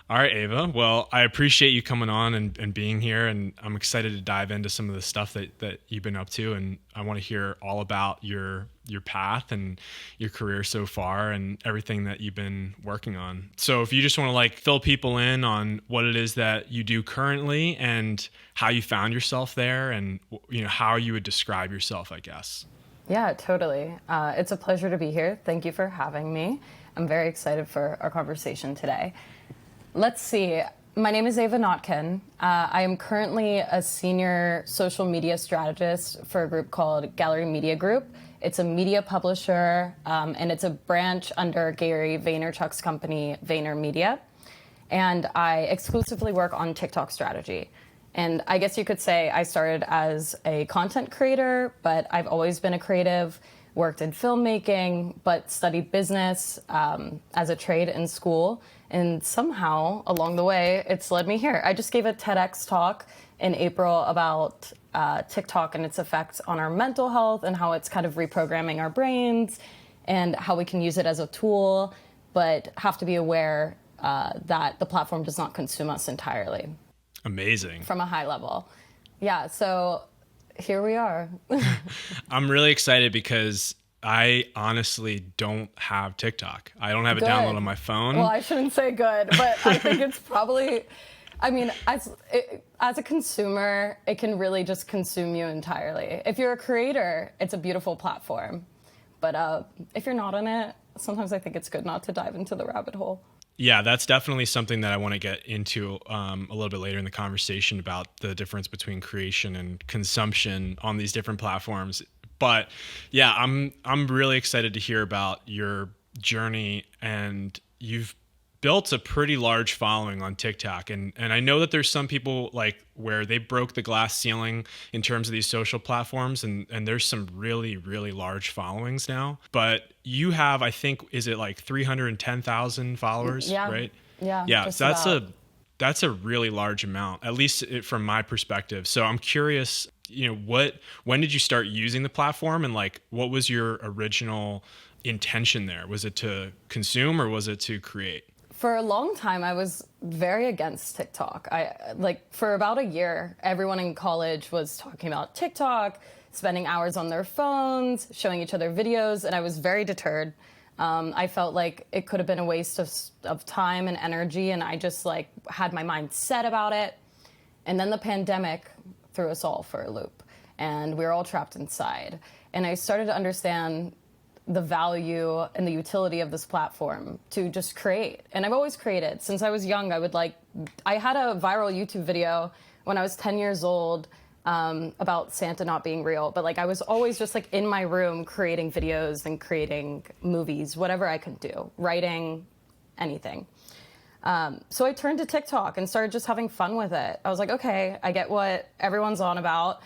All right, Ava. Well, I appreciate you coming on and being here, and I'm excited to dive into some of the stuff that you've been up to, and I want to hear all about your path and your career so far and everything that you've been working on. So if you just want to like fill people in on what it is that you do currently and how you found yourself there and how you would describe yourself, I guess. Yeah, totally. It's a pleasure to be here. Thank you for having me. I'm very excited for our conversation today. Let's see. My name is Ava Notkin. I am currently a senior social media strategist for a group called Gallery Media Group. It's a media publisher, and it's a branch under Gary Vaynerchuk's company, VaynerMedia. And I exclusively work on TikTok strategy. And I guess you could say I started as a content creator, but I've always been a creative, worked in filmmaking, but studied business as a trade in school. And somehow along the way, it's led me here. I just gave a TEDx talk in April about TikTok and its effects on our mental health and how it's kind of reprogramming our brains and how we can use it as a tool, but have to be aware that the platform does not consume us entirely. Amazing. From a high level. Yeah, so here we are. I'm really excited because I honestly don't have TikTok. I don't have it Good. downloaded on my phone. Well, I shouldn't say good, but I think it's probably, I mean, as a consumer, it can really just consume you entirely. If you're a creator, it's a beautiful platform. But if you're not on it, sometimes I think it's good not to dive into the rabbit hole. Yeah, that's definitely something that I want to get into a little bit later in the conversation about the difference between creation and consumption on these different platforms. But yeah, I'm really excited to hear about your journey, and you've built a pretty large following on TikTok. And I know that there's some people like where they broke the glass ceiling in terms of these social platforms, and there's some really, really large followings now. But you have, I think, is it like 310,000 followers, Yeah. right? Yeah. So that's a really large amount, at least from my perspective. So I'm curious, when did you start using the platform, and like, what was your original intention there? Was it to consume or was it to create? For a long time, I was very against TikTok. For about a year, everyone in college was talking about TikTok, spending hours on their phones, showing each other videos, and I was very deterred. I felt like it could have been a waste of time and energy, and I just had my mind set about it. And then the pandemic threw us all for a loop, and we were all trapped inside. And I started to understand the value and the utility of this platform to just create. And I've always created. Since I was young, I had a viral YouTube video when I was 10 years old about Santa not being real. But I was always just in my room creating videos and creating movies, whatever I could do, writing, anything. So I turned to TikTok and started just having fun with it. I was like, okay, I get what everyone's on about.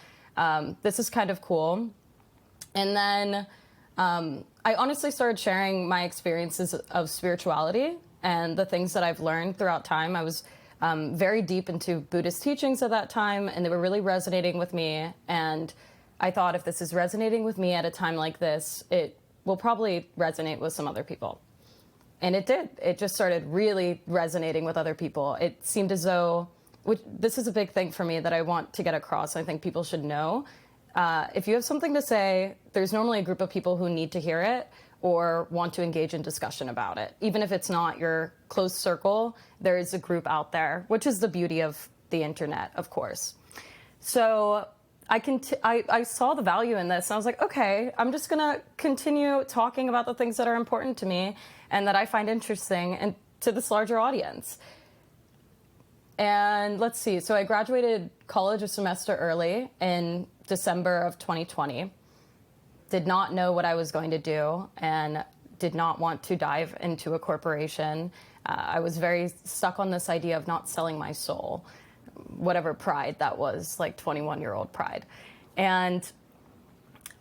This is kind of cool. And then I honestly started sharing my experiences of spirituality and the things that I've learned throughout time. I was very deep into Buddhist teachings at that time, and they were really resonating with me. And I thought, if this is resonating with me at a time like this, it will probably resonate with some other people. And it did. It just started really resonating with other people. It seemed as though, this is a big thing for me that I want to get across. I think people should know. If you have something to say, there's normally a group of people who need to hear it or want to engage in discussion about it. Even if it's not your close circle, there is a group out there, which is the beauty of the internet, of course. So I saw the value in this, and I was like, okay, I'm just going to continue talking about the things that are important to me and that I find interesting and to this larger audience. And let's see, so I graduated college a semester early in December of 2020. Did not know what I was going to do and did not want to dive into a corporation. I was very stuck on this idea of not selling my soul, whatever pride that was, 21-year-old pride. And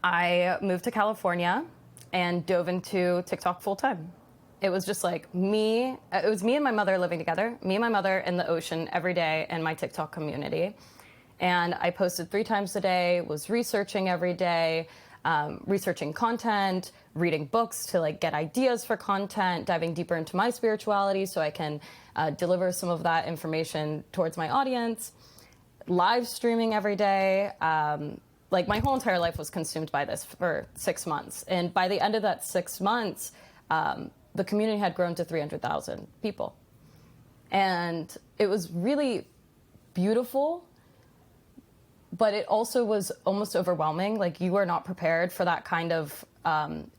I moved to California and dove into TikTok full time. It was just me. It was me and my mother living together, me and my mother in the ocean every day in my TikTok community. And I posted 3 times a day, was researching every day, researching content, reading books to like get ideas for content, diving deeper into my spirituality so I can deliver some of that information towards my audience, live streaming every day. Like my whole entire life was consumed by this for 6 months. And by the end of that 6 months, the community had grown to 300,000 people. And it was really beautiful, but it also was almost overwhelming. Like you are not prepared for that kind of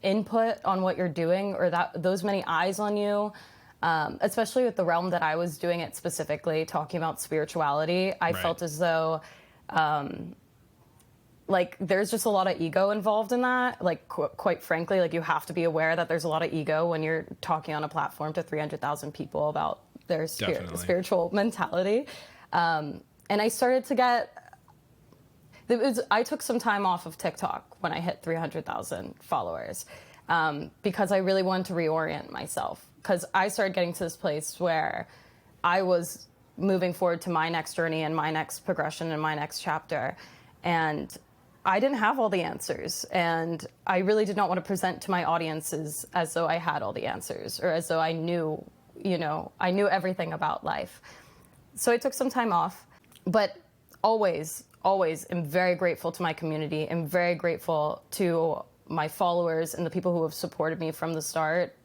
input on what you're doing, or those many eyes on you, especially with the realm that I was doing it specifically, talking about spirituality. I felt as though like there's just a lot of ego involved in that. Like quite frankly, like you have to be aware that there's a lot of ego when you're talking on a platform to 300,000 people about their spiritual mentality. And I started to get, I took some time off of TikTok when I hit 300,000 followers because I really wanted to reorient myself, because I started getting to this place where I was moving forward to my next journey and my next progression and my next chapter. And I didn't have all the answers, and I really did not want to present to my audiences as though I had all the answers or as though I knew, I knew everything about life. So I took some time off, but always am very grateful to my community. I'm very grateful to my followers and the people who have supported me from the start.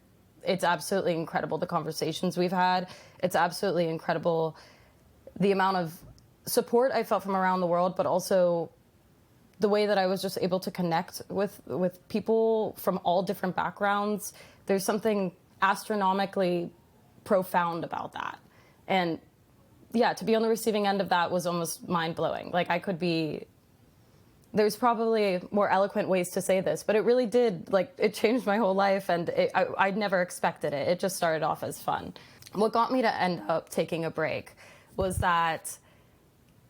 It's absolutely incredible the conversations we've had. It's absolutely incredible the amount of support I felt from around the world, but also the way that I was just able to connect with people from all different backgrounds. There's something astronomically profound about that. And yeah, to be on the receiving end of that was almost mind-blowing. Like there's probably more eloquent ways to say this, but it really did, like, it changed my whole life, and I'd never expected it. It just started off as fun. What got me to end up taking a break was that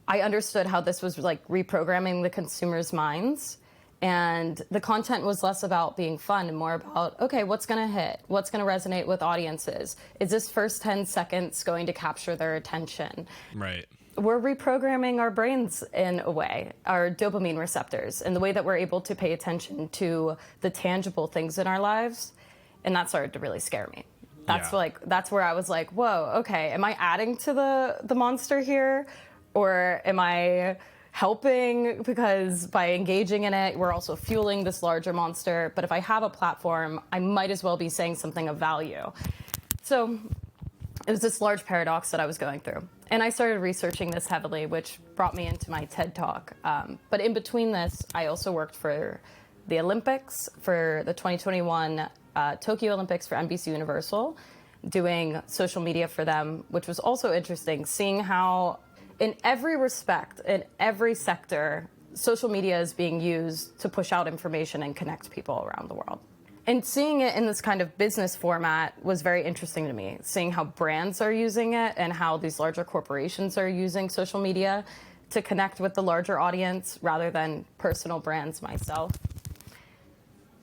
I understood how this was like reprogramming the consumers' minds, and the content was less about being fun and more about, okay, what's going to hit? What's going to resonate with audiences? Is this first 10 seconds going to capture their attention? Right. We're reprogramming our brains in a way, our dopamine receptors, and the way that we're able to pay attention to the tangible things in our lives. And that started to really scare me. That's where I was like, whoa, okay, am I adding to the monster here? Or am I helping? Because by engaging in it, we're also fueling this larger monster. But if I have a platform, I might as well be saying something of value. So it was this large paradox that I was going through. And I started researching this heavily, which brought me into my TED Talk. But in between this, I also worked for the Olympics, for the 2021 Tokyo Olympics for NBC Universal, doing social media for them, which was also interesting, seeing how in every respect, in every sector, social media is being used to push out information and connect people around the world. And seeing it in this kind of business format was very interesting to me, seeing how brands are using it and how these larger corporations are using social media to connect with the larger audience rather than personal brands myself.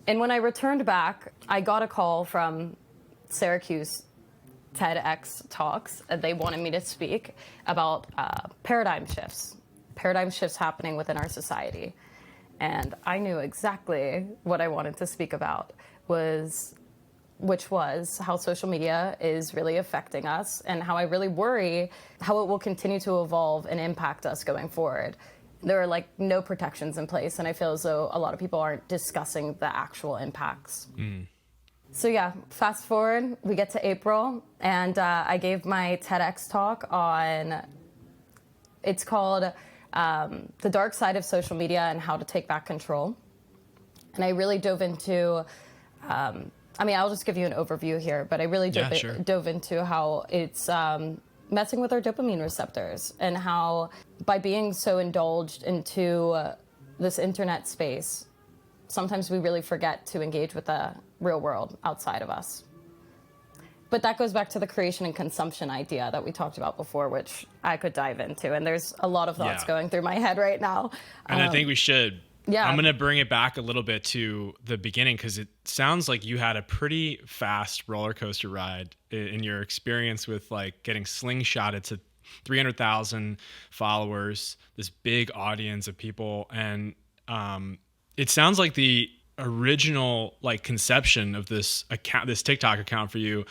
And when I returned back, I got a call from Syracuse TEDx talks. They wanted me to speak about paradigm shifts happening within our society. And I knew exactly what I wanted to speak about, which was how social media is really affecting us and how I really worry how it will continue to evolve and impact us going forward. There are like no protections in place, and I feel as though a lot of people aren't discussing the actual impacts. So yeah, fast forward, we get to April, and I gave my TEDx talk on, it's called The Dark Side of Social Media and How to Take Back Control. And I really dove into, I'll just give you an overview here, but I really dove into how it's messing with our dopamine receptors, and how by being so indulged into this internet space, sometimes we really forget to engage with the real world outside of us. But that goes back to the creation and consumption idea that we talked about before, which I could dive into. And there's a lot of thoughts going through my head right now. And I think we should. Yeah. I'm going to bring it back a little bit to the beginning, because it sounds like you had a pretty fast roller coaster ride in your experience with like getting slingshotted to 300,000 followers, this big audience of people. And it sounds like the original like conception of this account, this TikTok account for you,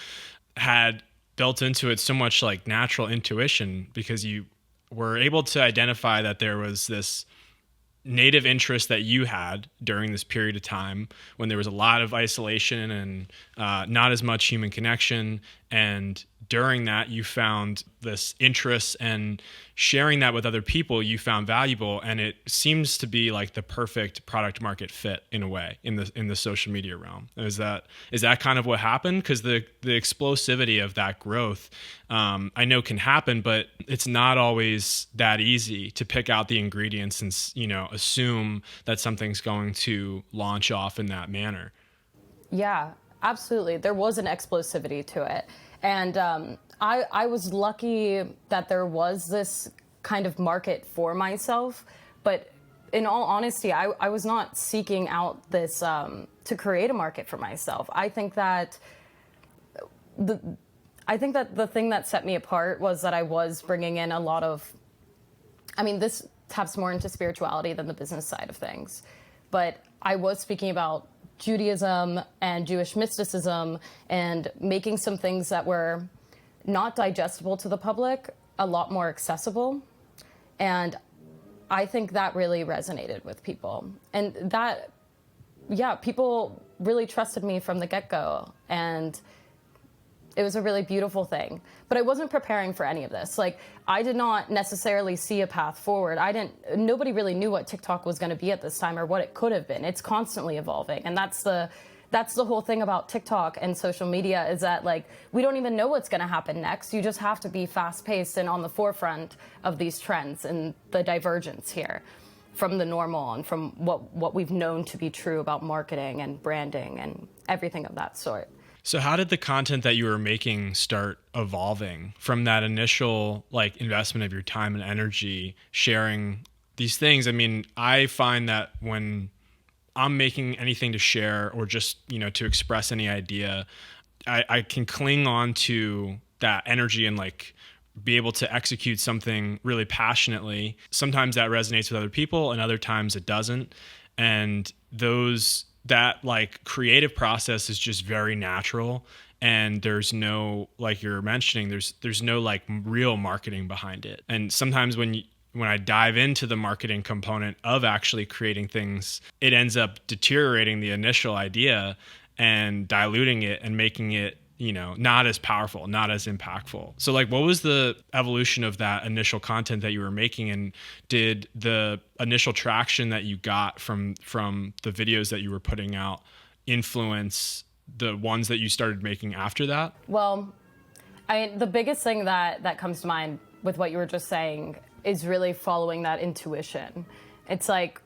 had built into it so much like natural intuition because you were able to identify that there was this native interest that you had during this period of time when there was a lot of isolation and not as much human connection. And during that, you found this interest, and sharing that with other people you found valuable. And it seems to be like the perfect product market fit in a way in the social media realm. Is that kind of what happened? Because the explosivity of that growth, I know can happen, but it's not always that easy to pick out the ingredients and assume that something's going to launch off in that manner. Yeah, absolutely. There was an explosivity to it. And I was lucky that there was this kind of market for myself. But in all honesty, I was not seeking out this to create a market for myself. I think that the thing that set me apart was that I was bringing in a lot of, I mean, this taps more into spirituality than the business side of things. But I was speaking about Judaism and Jewish mysticism and making some things that were not digestible to the public a lot more accessible. And I think that really resonated with people. And that, yeah, people really trusted me from the get-go. And it was a really beautiful thing. But I wasn't preparing for any of this. Like, I did not necessarily see a path forward. Nobody really knew what TikTok was going to be at this time or what it could have been. It's constantly evolving. And that's the whole thing about TikTok and social media, is that, like, we don't even know what's going to happen next. You just have to be fast-paced and on the forefront of these trends and the divergence here from the normal and from what we've known to be true about marketing and branding and everything of that sort. So how did the content that you were making start evolving from that initial like investment of your time and energy sharing these things? I mean, I find that when I'm making anything to share or just, to express any idea, I can cling on to that energy and like be able to execute something really passionately. Sometimes that resonates with other people and other times it doesn't. And that like creative process is just very natural, and there's no, like you're mentioning, there's no like real marketing behind it. And sometimes when I dive into the marketing component of actually creating things, it ends up deteriorating the initial idea and diluting it and making it, not as powerful, not as impactful. So like, what was the evolution of that initial content that you were making? And did the initial traction that you got from the videos that you were putting out influence the ones that you started making after that? Well, I mean, the biggest thing that comes to mind with what you were just saying is really following that intuition. It's like,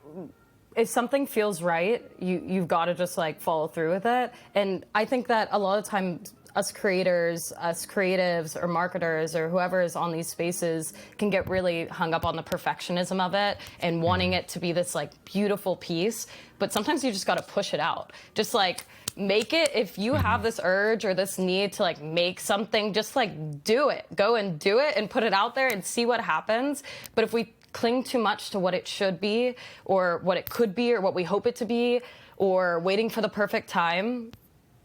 if something feels right, you've got to just like follow through with it. And I think that a lot of times us creators, us creatives or marketers or whoever is on these spaces can get really hung up on the perfectionism of it and wanting it to be this like beautiful piece. But sometimes you just got to push it out. Just like make it. If you have this urge or this need to like make something, just like do it. Go and do it and put it out there and see what happens. But if we cling too much to what it should be or what it could be or what we hope it to be or waiting for the perfect time,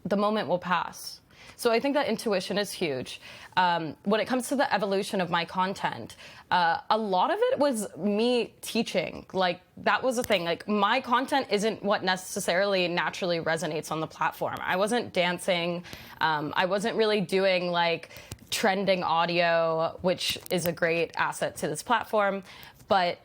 the moment will pass. So I think that intuition is huge. When it comes to the evolution of my content, a lot of it was me teaching. Like, that was the thing. Like, my content isn't what necessarily naturally resonates on the platform. I wasn't dancing. I wasn't really doing like trending audio, which is a great asset to this platform. But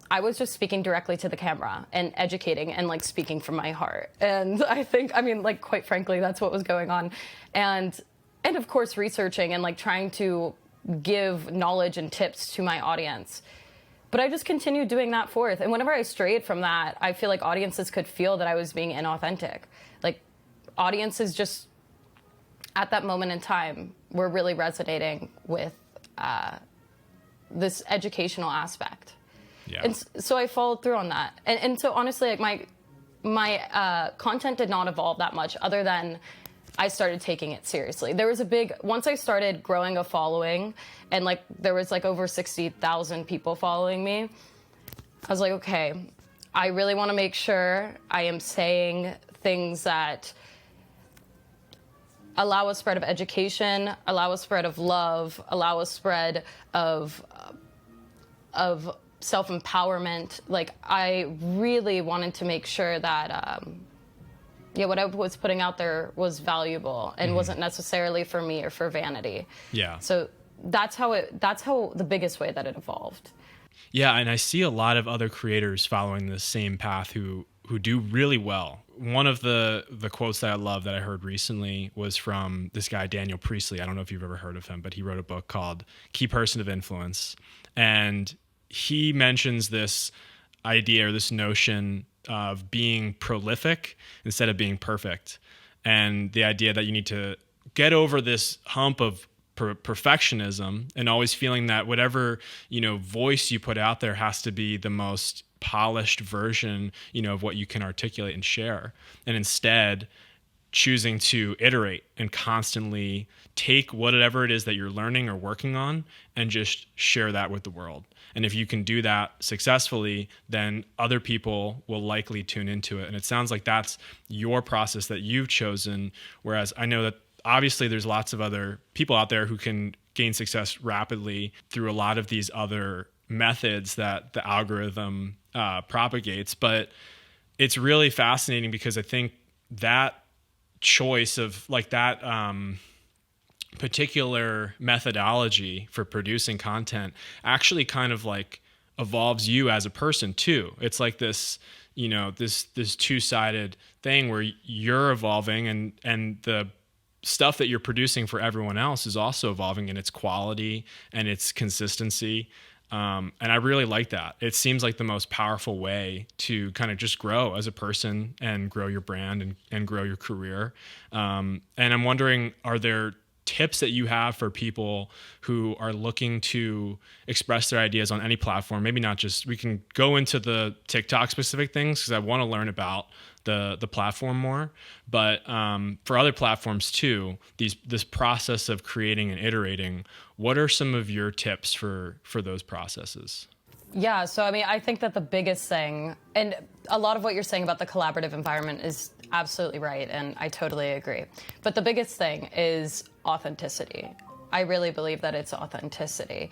I was just speaking directly to the camera and educating and like speaking from my heart. And I mean, like, quite frankly, that's what was going on. And of course, researching and like trying to give knowledge and tips to my audience. But I just continued doing that forth. And whenever I strayed from that, I feel like audiences could feel that I was being inauthentic. Like, audiences just at that moment in time were really resonating with this educational aspect. Yeah. And so I followed through on that. And so honestly, like my content did not evolve that much other than I started taking it seriously. There was once I started growing a following and like there was like over 60,000 people following me, I was like, okay, I really want to make sure I am saying things that allow a spread of education, allow a spread of love, allow a spread of self-empowerment. Like, I really wanted to make sure that what I was putting out there was valuable and wasn't necessarily for me or for vanity. Yeah. So that's how the biggest way that it evolved. Yeah, and I see a lot of other creators following the same path who do really well. One of the quotes that I love that I heard recently was from this guy Daniel Priestley. I don't know if you've ever heard of him, but he wrote a book called Key Person of Influence, and he mentions this idea or this notion of being prolific instead of being perfect, and the idea that you need to get over this hump of perfectionism and always feeling that whatever voice you put out there has to be the most polished version of what you can articulate and share, and instead choosing to iterate and constantly take whatever it is that you're learning or working on and just share that with the world. And if you can do that successfully, then other people will likely tune into it. And it sounds like that's your process that you've chosen, whereas I know that obviously there's lots of other people out there who can gain success rapidly through a lot of these other methods that the algorithm propagates. But it's really fascinating because I think that choice of like that particular methodology for producing content actually kind of like evolves you as a person too. It's like this, this two-sided thing where you're evolving and the stuff that you're producing for everyone else is also evolving in its quality and its consistency. And I really like that. It seems like the most powerful way to kind of just grow as a person and grow your brand and grow your career. And I'm wondering, are there tips that you have for people who are looking to express their ideas on any platform? Maybe not just, we can go into the TikTok specific things because I want to learn about the platform more, but for other platforms too, this process of creating and iterating, what are some of your tips for those processes? Yeah, so I mean, I think that the biggest thing, and a lot of what you're saying about the collaborative environment is absolutely right, and I totally agree. But the biggest thing is authenticity. I really believe that it's authenticity.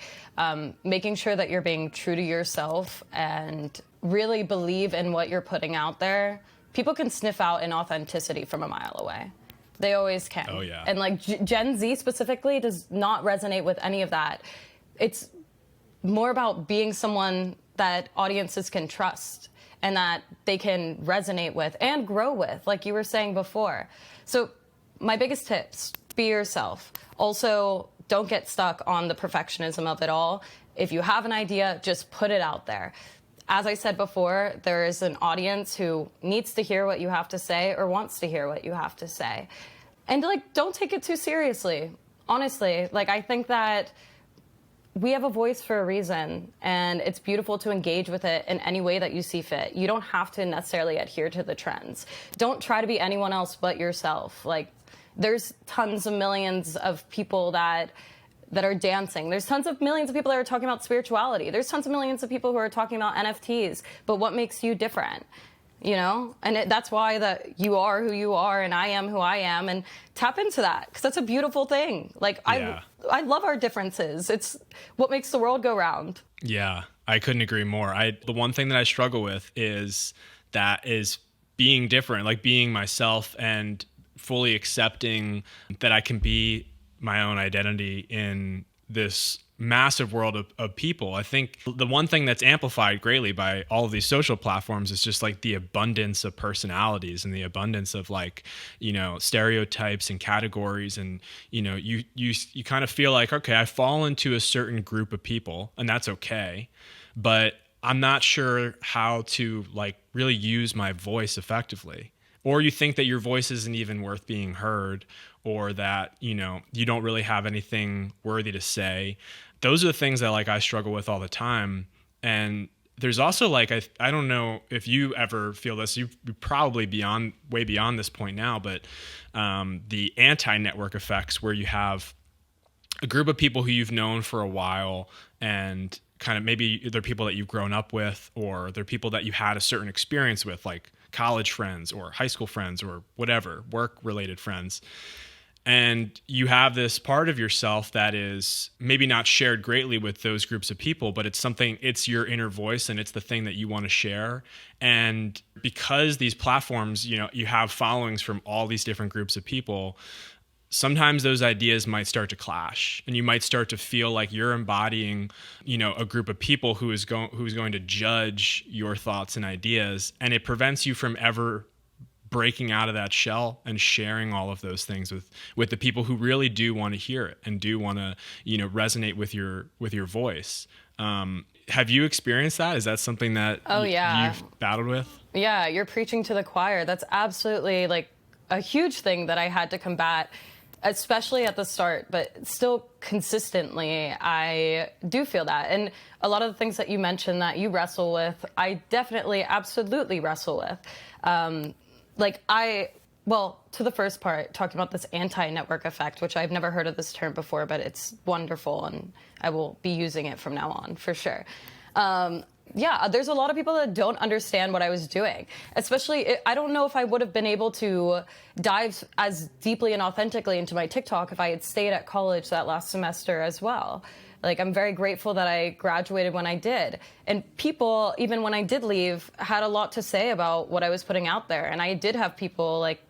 Making sure that you're being true to yourself and really believe in what you're putting out there. People can sniff out inauthenticity from a mile away. They always can. Oh, yeah. And like Gen Z specifically does not resonate with any of that. It's more about being someone that audiences can trust and that they can resonate with and grow with, like you were saying before. So my biggest tips, be yourself. Also, don't get stuck on the perfectionism of it all. If you have an idea, just put it out there. As I said before, there is an audience who needs to hear what you have to say or wants to hear what you have to say. And like, don't take it too seriously. Honestly, like I think that we have a voice for a reason, and it's beautiful to engage with it in any way that you see fit. You don't have to necessarily adhere to the trends. Don't try to be anyone else but yourself. Like, there's tons of millions of people that are dancing. There's tons of millions of people that are talking about spirituality. There's tons of millions of people who are talking about NFTs. But what makes you different? And that's why that you are who you are and I am who I am, and tap into that because that's a beautiful thing. Like Yeah. I love our differences. It's what makes the world go round. Yeah, I couldn't agree more. The one thing that I struggle with is being different, like being myself and fully accepting that I can be my own identity in this massive world of people. I think the one thing that's amplified greatly by all of these social platforms is just like the abundance of personalities and the abundance of like, stereotypes and categories. And, you kind of feel like, okay, I fall into a certain group of people and that's okay. But I'm not sure how to like really use my voice effectively. Or you think that your voice isn't even worth being heard, or that, you don't really have anything worthy to say. Those are the things that like I struggle with all the time. And there's also like, I don't know if you ever feel this, you're probably way beyond this point now, but the anti-network effects where you have a group of people who you've known for a while and kind of, maybe they're people that you've grown up with, or they're people that you had a certain experience with, like college friends or high school friends or whatever, work related friends. And you have this part of yourself that is maybe not shared greatly with those groups of people, but it's your inner voice, and it's the thing that you want to share. And because these platforms, you have followings from all these different groups of people, sometimes those ideas might start to clash, and you might start to feel like you're embodying, a group of people who's going to judge your thoughts and ideas. And it prevents you from ever breaking out of that shell and sharing all of those things with the people who really do want to hear it and do want to resonate with your voice. Have you experienced that? Is that something that you've battled with? Yeah, you're preaching to the choir. That's absolutely like a huge thing that I had to combat, especially at the start, but still consistently I do feel that. And a lot of the things that you mentioned that you wrestle with, I definitely absolutely wrestle with. To the first part, talking about this anti-network effect, which I've never heard of this term before, but it's wonderful, and I will be using it from now on for sure. There's a lot of people that don't understand what I was doing. Especially, I don't know if I would have been able to dive as deeply and authentically into my TikTok if I had stayed at college that last semester as well. Like, I'm very grateful that I graduated when I did. And people, even when I did leave, had a lot to say about what I was putting out there. And I did have people, like,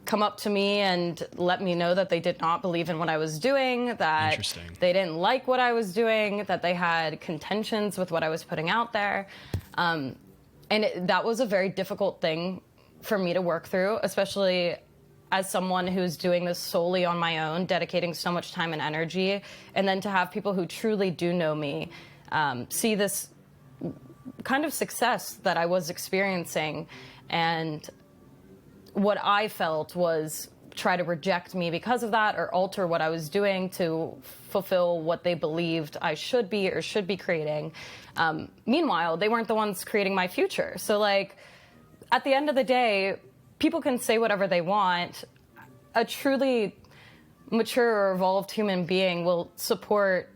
come up to me and let me know that they did not believe in what I was doing, that they didn't like what I was doing, that they had contentions with what I was putting out there. That was a very difficult thing for me to work through, especially as someone who's doing this solely on my own, dedicating so much time and energy, and then to have people who truly do know me see this kind of success that I was experiencing, and what I felt was try to reject me because of that, or alter what I was doing to fulfill what they believed I should be or should be creating. Meanwhile, they weren't the ones creating my future. So, like, at the end of the day, people can say whatever they want. A truly mature or evolved human being will support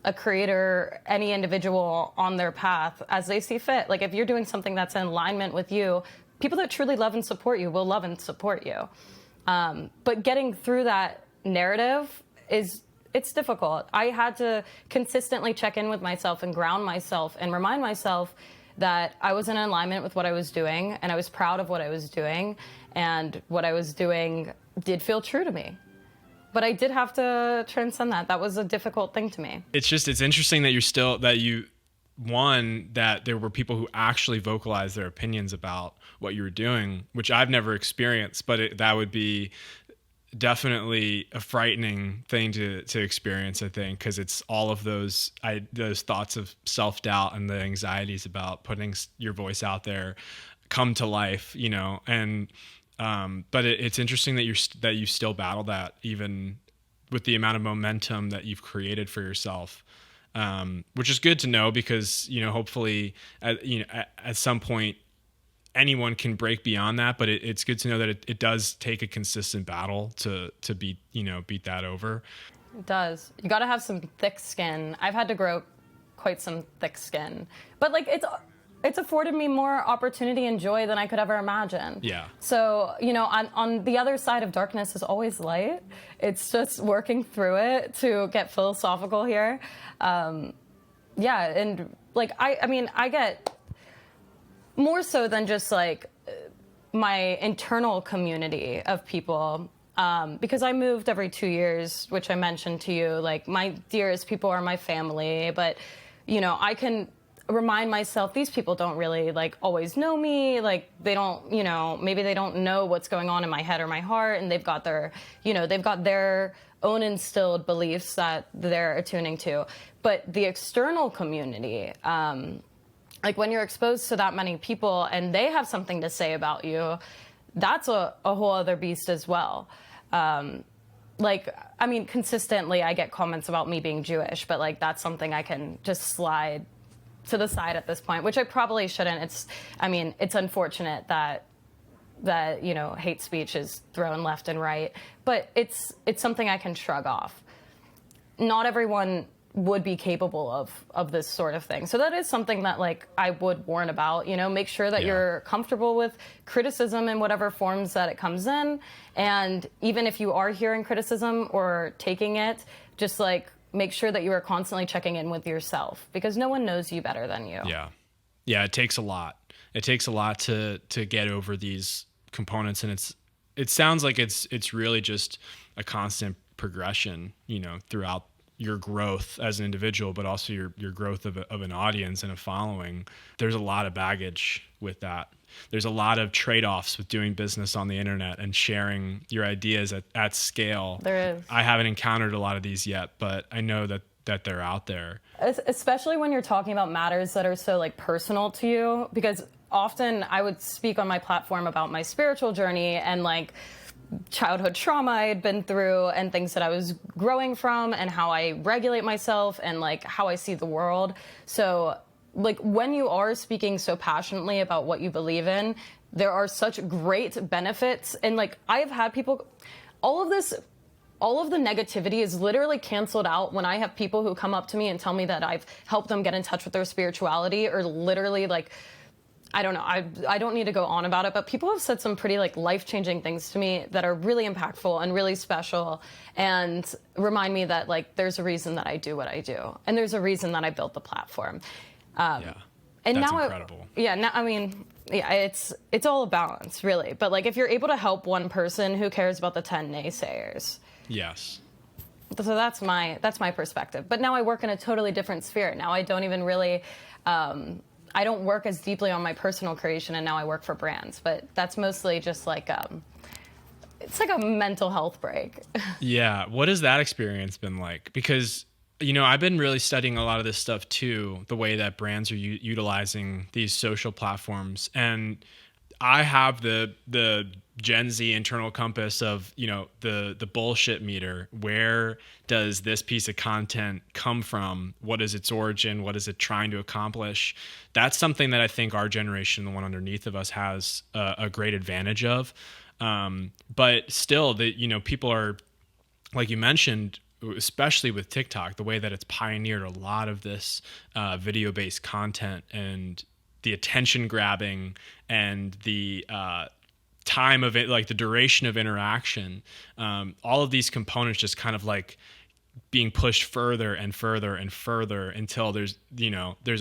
a creator, any individual on their path as they see fit. Like, if you're doing something that's in alignment with you, people that truly love and support you will love and support you. But getting through that narrative it's difficult. I had to consistently check in with myself and ground myself and remind myself that I was in alignment with what I was doing, and I was proud of what I was doing, and what I was doing did feel true to me. But I did have to transcend that. That was a difficult thing to me. It's interesting that that there were people who actually vocalized their opinions about what you were doing, which I've never experienced, but that would be definitely a frightening thing to experience, I think, because it's all of those thoughts of self-doubt and the anxieties about putting your voice out there come to life, and but it's interesting that you still battle that, even with the amount of momentum that you've created for yourself, which is good to know, because hopefully at some point anyone can break beyond that, but it's good to know that it does take a consistent battle to beat that over. It does. You got to have some thick skin. I've had to grow quite some thick skin, but like it's afforded me more opportunity and joy than I could ever imagine. Yeah. So, on the other side of darkness is always light. It's just working through it, to get philosophical here. And like, I get more so than just like my internal community of people, because I moved every 2 years, which I mentioned to you. Like, my dearest people are my family, but I can remind myself these people don't really like always know me. Like, they don't, maybe they don't know what's going on in my head or my heart, and they've got their own instilled beliefs that they're attuning to. But the external community, like when you're exposed to that many people and they have something to say about you, that's a whole other beast as well. Consistently I get comments about me being Jewish, but like that's something I can just slide to the side at this point, which I probably shouldn't. It's unfortunate that hate speech is thrown left and right, but it's something I can shrug off. Not everyone would be capable of this sort of thing. So that is something that like I would warn about, you know, make sure that you're comfortable with criticism in whatever forms that it comes in. And even if you are hearing criticism or taking it, just like make sure that you are constantly checking in with yourself, because no one knows you better than you. Yeah, it takes a lot. It takes a lot to get over these components, and it sounds like it's really just a constant progression, you know, throughout your growth as an individual, but also your growth of an audience and a following. There's a lot of baggage with that. There's a lot of trade-offs with doing business on the internet and sharing your ideas at scale. There is. I haven't encountered a lot of these yet, but I know that they're out there. Especially when you're talking about matters that are so like personal to you, because often I would speak on my platform about my spiritual journey and like childhood trauma I had been through and things that I was growing from and how I regulate myself and like how I see the world. So like when you are speaking so passionately about what you believe in, there are such great benefits. And like I've had people, all of the negativity is literally canceled out when I have people who come up to me and tell me that I've helped them get in touch with their spirituality, or literally like, I don't know, I don't need to go on about it, but people have said some pretty like life-changing things to me that are really impactful and really special and remind me that like there's a reason that I do what I do. And there's a reason that I built the platform. And that's now incredible. It's all a balance, really. But like if you're able to help one person, who cares about the 10 naysayers? Yes. So that's my perspective. But now I work in a totally different sphere. Now I don't even really, I don't work as deeply on my personal creation, and now I work for brands. But that's mostly just like, it's like a mental health break. Yeah. What has that experience been like? Because, you know, I've been really studying a lot of this stuff too, the way that brands are utilizing these social platforms. And I have the Gen Z internal compass of, you know, the bullshit meter. Where does this piece of content come from? What is its origin? What is it trying to accomplish? That's something that I think our generation, the one underneath of us, has a great advantage of. But still, you know, people are, like you mentioned, especially with TikTok, the way that it's pioneered a lot of this video-based content and the attention grabbing and the time of it, like the duration of interaction, all of these components just kind of like being pushed further and further and further until there's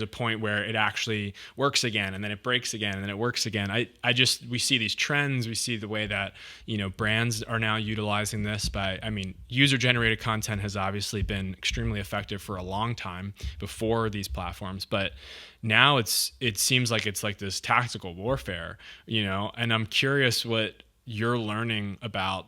a point where it actually works again, and then it breaks again, and then it works again. We see these trends. We see the way that, you know, brands are now utilizing this user generated content has obviously been extremely effective for a long time before these platforms, but now it seems like it's like this tactical warfare, you know, and I'm curious what you're learning about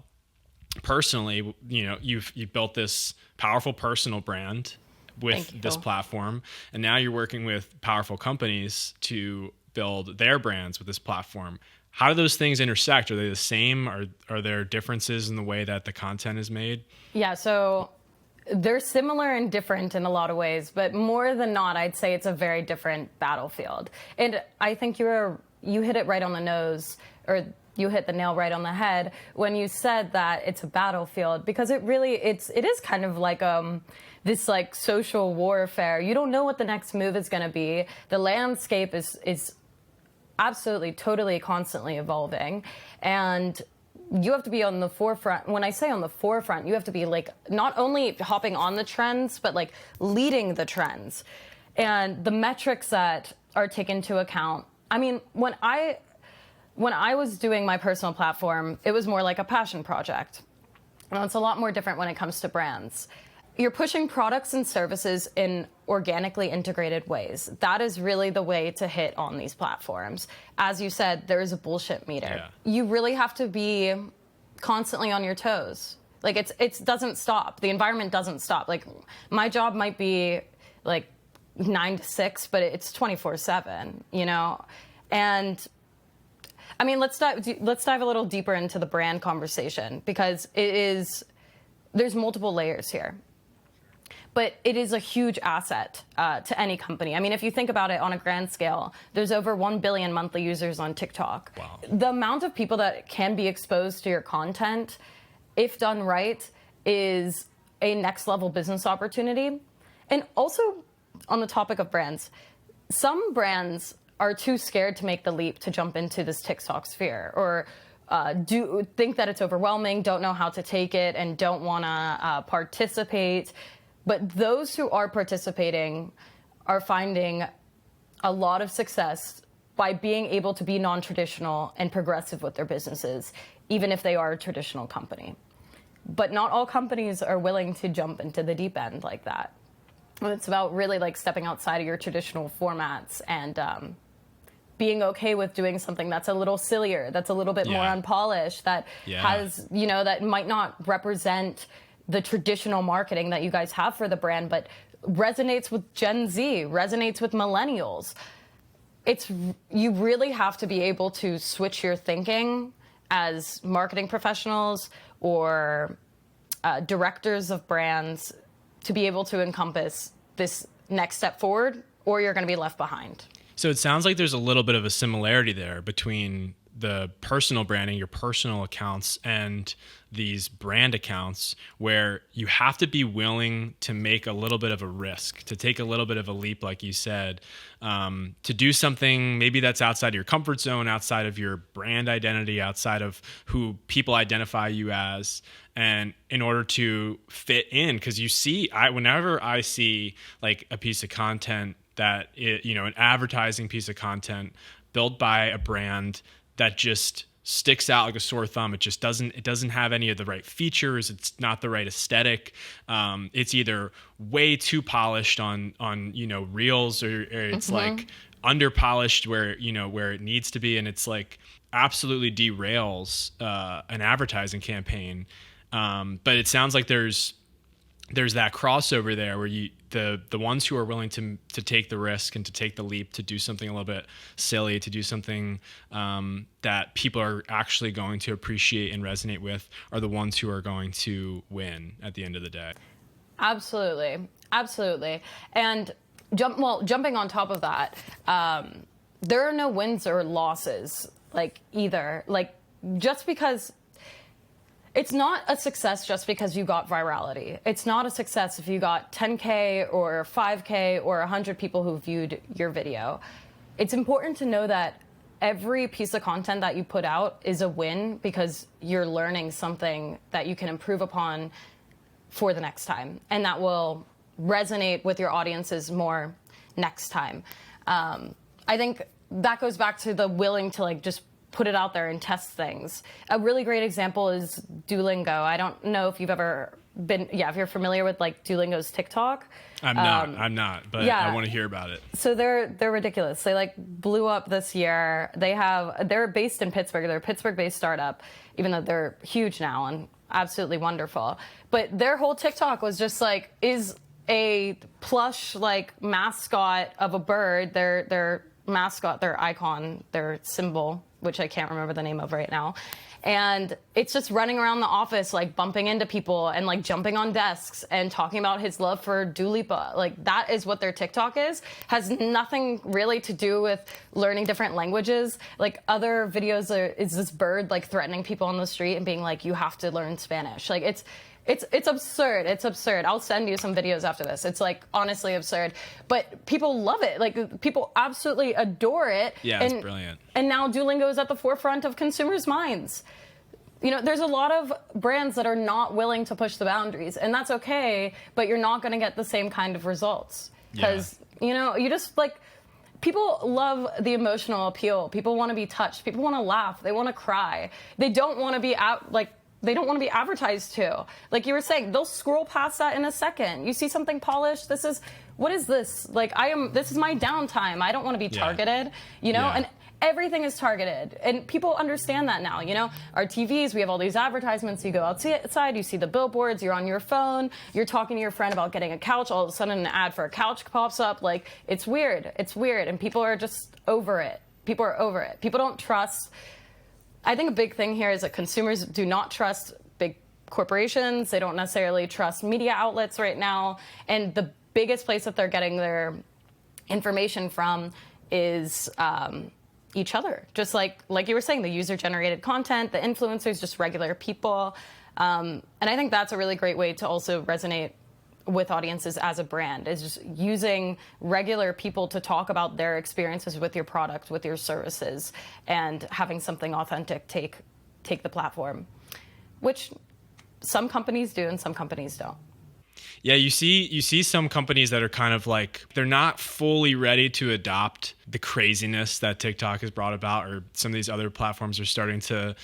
personally. You know, you've built this powerful personal brand with this platform, and now you're working with powerful companies to build their brands with this platform. How do those things intersect? Are they the same? Are there differences in the way that the content is made? Yeah, so they're similar and different in a lot of ways, but more than not, I'd say it's a very different battlefield. And I think you hit it right on the nose, or you hit the nail right on the head when you said that it's a battlefield, because it is kind of like this like social warfare. You don't know what the next move is going to be. The landscape is absolutely, totally, constantly evolving, and you have to be on the forefront. When I say on the forefront, you have to be like not only hopping on the trends, but like leading the trends. And the metrics that are taken into account. I mean, when I was doing my personal platform, it was more like a passion project. Now, it's a lot more different when it comes to brands. You're pushing products and services in organically integrated ways. That is really the way to hit on these platforms. As you said, there is a bullshit meter. Yeah. You really have to be constantly on your toes. Like it doesn't stop. The environment doesn't stop. Like my job might be like 9 to 6, but it's 24/7, you know? And I mean, let's dive a little deeper into the brand conversation, because there's multiple layers here. But it is a huge asset to any company. I mean, if you think about it on a grand scale, there's over 1 billion monthly users on TikTok. Wow. The amount of people that can be exposed to your content, if done right, is a next level business opportunity. And also, on the topic of brands, some brands are too scared to make the leap to jump into this TikTok sphere, or do think that it's overwhelming, don't know how to take it, and don't want to participate. But those who are participating are finding a lot of success by being able to be non-traditional and progressive with their businesses, even if they are a traditional company. But not all companies are willing to jump into the deep end like that. And it's about really like stepping outside of your traditional formats and being okay with doing something that's a little sillier, that's a little bit more unpolished, that has, that might not represent the traditional marketing that you guys have for the brand, but resonates with Gen Z, resonates with millennials. You really have to be able to switch your thinking as marketing professionals or directors of brands to be able to encompass this next step forward, or you're going to be left behind. So it sounds like there's a little bit of a similarity there between the personal branding, your personal accounts, and these brand accounts, where you have to be willing to make a little bit of a risk, to take a little bit of a leap, like you said, to do something maybe that's outside of your comfort zone, outside of your brand identity, outside of who people identify you as, and in order to fit in. Because whenever I see like a piece of content that an advertising piece of content built by a brand that just sticks out like a sore thumb. It doesn't have any of the right features. It's not the right aesthetic. It's either way too polished on reels, or it's like under polished where it needs to be, and it's like absolutely derails an advertising campaign. But it sounds like there's that crossover there where the ones who are willing to take the risk and to take the leap, to do something a little bit silly, to do something that people are actually going to appreciate and resonate with, are the ones who are going to win at the end of the day. Absolutely. And jumping on top of that, there are no wins or losses either. Just because it's not a success just because you got virality. It's not a success if you got 10K or 5K or 100 people who viewed your video. It's important to know that every piece of content that you put out is a win, because you're learning something that you can improve upon for the next time, and that will resonate with your audiences more next time. I think that goes back to the willing to just put it out there and test things. A really great example is Duolingo. I don't know if you've ever if you're familiar with Duolingo's TikTok. I'm not, but I want to hear about it. So they're ridiculous. They blew up this year. They're based in Pittsburgh. They're a Pittsburgh-based startup, even though they're huge now and absolutely wonderful. But their whole TikTok was just is a plush mascot of a bird, their mascot, their icon, their symbol, which I can't remember the name of right now. And it's just running around the office, bumping into people and jumping on desks and talking about his love for Dua Lipa. That is what their TikTok is. Has nothing really to do with learning different languages. Other videos is this bird threatening people on the street and being you have to learn Spanish. It's absurd. It's absurd. I'll send you some videos after this. It's honestly absurd. But people love it. People absolutely adore it. Yeah, it's brilliant. And now Duolingo is at the forefront of consumers' minds. There's a lot of brands that are not willing to push the boundaries, and that's okay, but you're not going to get the same kind of results. Because, you just people love the emotional appeal. People want to be touched. People want to laugh. They want to cry. They don't want to be they don't want to be advertised to. Like you were saying, they'll scroll past that in a second. You see something polished. What is this? This is my downtime. I don't want to be targeted, and everything is targeted. And people understand that now, Our TVs, we have all these advertisements. You go outside, you see the billboards, you're on your phone, you're talking to your friend about getting a couch. All of a sudden an ad for a couch pops up. It's weird. It's weird. And people are just over it. People are over it. People don't trust. I think a big thing here is that consumers do not trust big corporations. They don't necessarily trust media outlets right now. And the biggest place that they're getting their information from is each other. Just like you were saying, the user-generated content, the influencers, just regular people. And I think that's a really great way to also resonate with audiences as a brand, is just using regular people to talk about their experiences with your product, with your services, and having something authentic take the platform, which some companies do and some companies don't. Yeah, you see some companies that are kind of like, they're not fully ready to adopt the craziness that TikTok has brought about, or some of these other platforms are starting to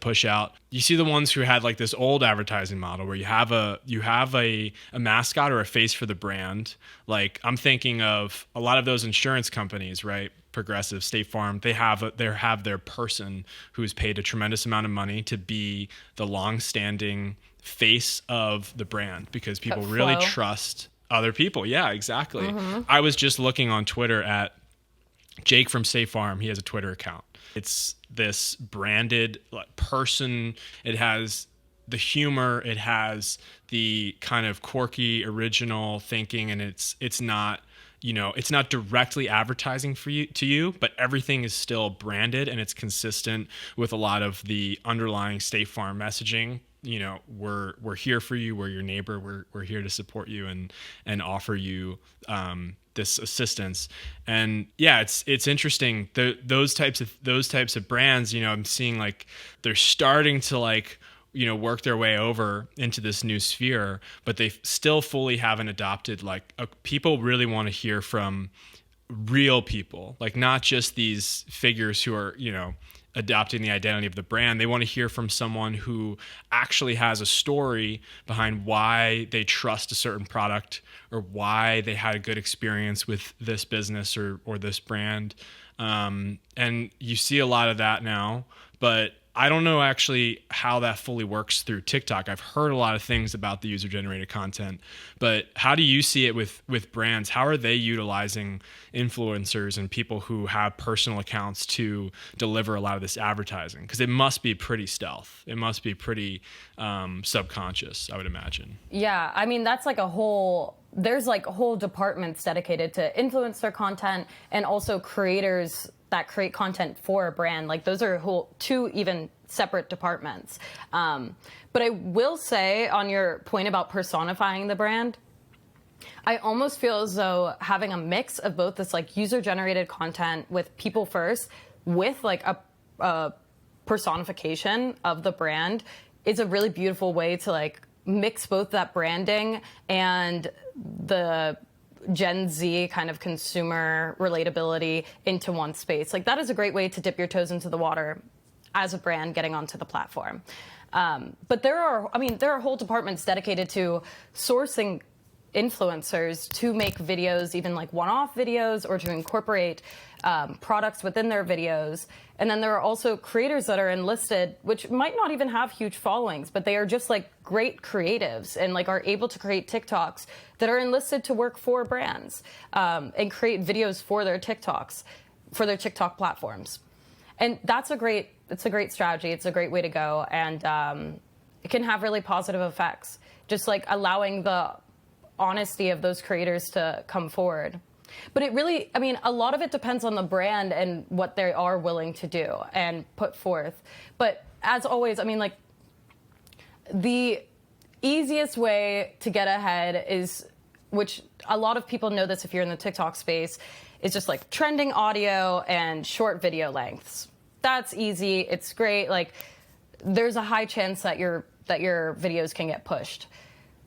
push out. You see the ones who had like this old advertising model where you have a mascot or a face for the brand. Like, I'm thinking of a lot of those insurance companies, right? Progressive, State Farm, they have their person who's paid a tremendous amount of money to be the long-standing face of the brand, because people really trust other people. Yeah, exactly. I was just looking on Twitter at Jake from State Farm. He has a Twitter account. It's this branded person. It has the humor. It has the kind of quirky, original thinking, and it's not, it's not directly advertising to you, but everything is still branded, and it's consistent with a lot of the underlying State Farm messaging. We're here for you. We're your neighbor. We're here to support you and offer you this assistance. And yeah, it's interesting. Those types of brands, I'm seeing like they're starting to work their way over into this new sphere, but they still fully haven't adopted people really want to hear from real people, like not just these figures who are, adopting the identity of the brand. They want to hear from someone who actually has a story behind why they trust a certain product, or why they had a good experience with this business or this brand. And you see a lot of that now, but I don't know actually how that fully works through TikTok. I've heard a lot of things about the user-generated content, but how do you see it with brands? How are they utilizing influencers and people who have personal accounts to deliver a lot of this advertising? Because it must be pretty stealth. It must be pretty subconscious, I would imagine. Yeah, I mean, that's there's whole departments dedicated to influencer content, and also creators that create content for a brand. Like, those are two even separate departments. But I will say, on your point about personifying the brand, I almost feel as though having a mix of both this user-generated content with people first, with a personification of the brand, is a really beautiful way to mix both that branding and the Gen Z kind of consumer relatability into one space. That is a great way to dip your toes into the water as a brand getting onto the platform. But there are whole departments dedicated to sourcing influencers to make videos, even one-off videos, or to incorporate products within their videos. And then there are also creators that are enlisted, which might not even have huge followings, but they are just great creatives and are able to create TikToks that are enlisted to work for brands and create videos for their TikToks, for their TikTok platforms. And it's a great strategy. It's a great way to go. And it can have really positive effects, just allowing the honesty of those creators to come forward. But it really, a lot of it depends on the brand and what they are willing to do and put forth. But as always, the easiest way to get ahead is, which a lot of people know this if you're in the TikTok space, is just trending audio and short video lengths. That's easy. It's great. There's a high chance that your videos can get pushed.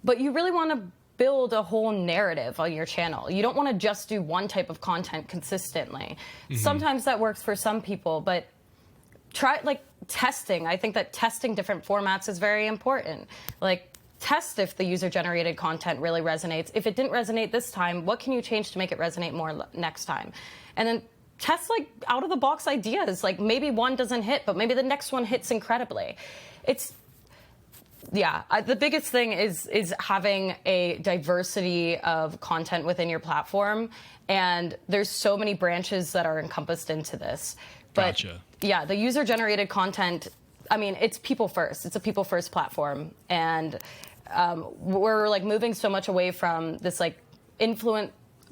But you really want to build a whole narrative on your channel. You don't want to just do one type of content consistently. Mm-hmm. Sometimes that works for some people, but try testing. I think that testing different formats is very important. Test if the user-generated content really resonates. If it didn't resonate this time, what can you change to make it resonate more next time? And then test out of the box ideas. Maybe one doesn't hit, but maybe the next one hits incredibly. The biggest thing is having a diversity of content within your platform, and there's so many branches that are encompassed into this. But gotcha. Yeah, the user-generated content, it's people first. It's a people first platform, and we're moving so much away from this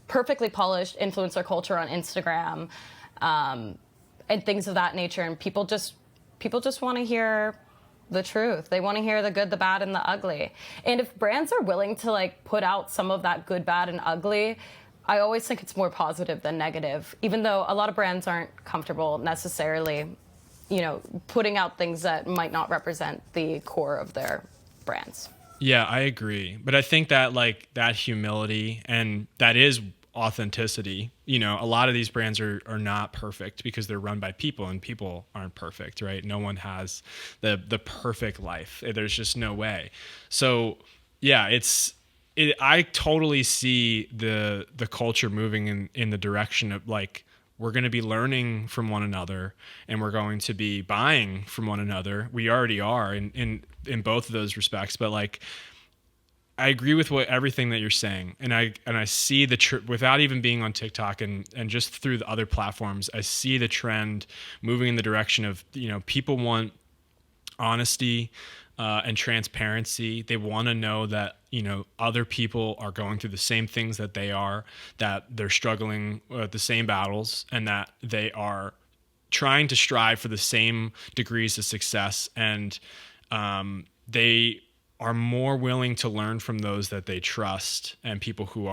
perfectly polished influencer culture on Instagram and things of that nature, and people just want to hear the truth. They want to hear the good, the bad, and the ugly. And if brands are willing to like put out some of that good, bad, and ugly, I always think it's more positive than negative, even though a lot of brands aren't comfortable necessarily, putting out things that might not represent the core of their brands. Yeah, I agree. But I think that like that humility and that is authenticity. A lot of these brands are not perfect because they're run by people and people aren't perfect, right? No one has the perfect life. There's just no way. So yeah, I totally see the culture moving in the direction of like we're going to be learning from one another and we're going to be buying from one another. We already are in both of those respects, but like I agree with everything that you're saying, and I see without even being on TikTok and just through the other platforms, I see the trend moving in the direction of people want honesty and transparency. They want to know that other people are going through the same things that they are, that they're struggling with the same battles, and that they are trying to strive for the same degrees of success, and they are more willing to learn from those that they trust and people who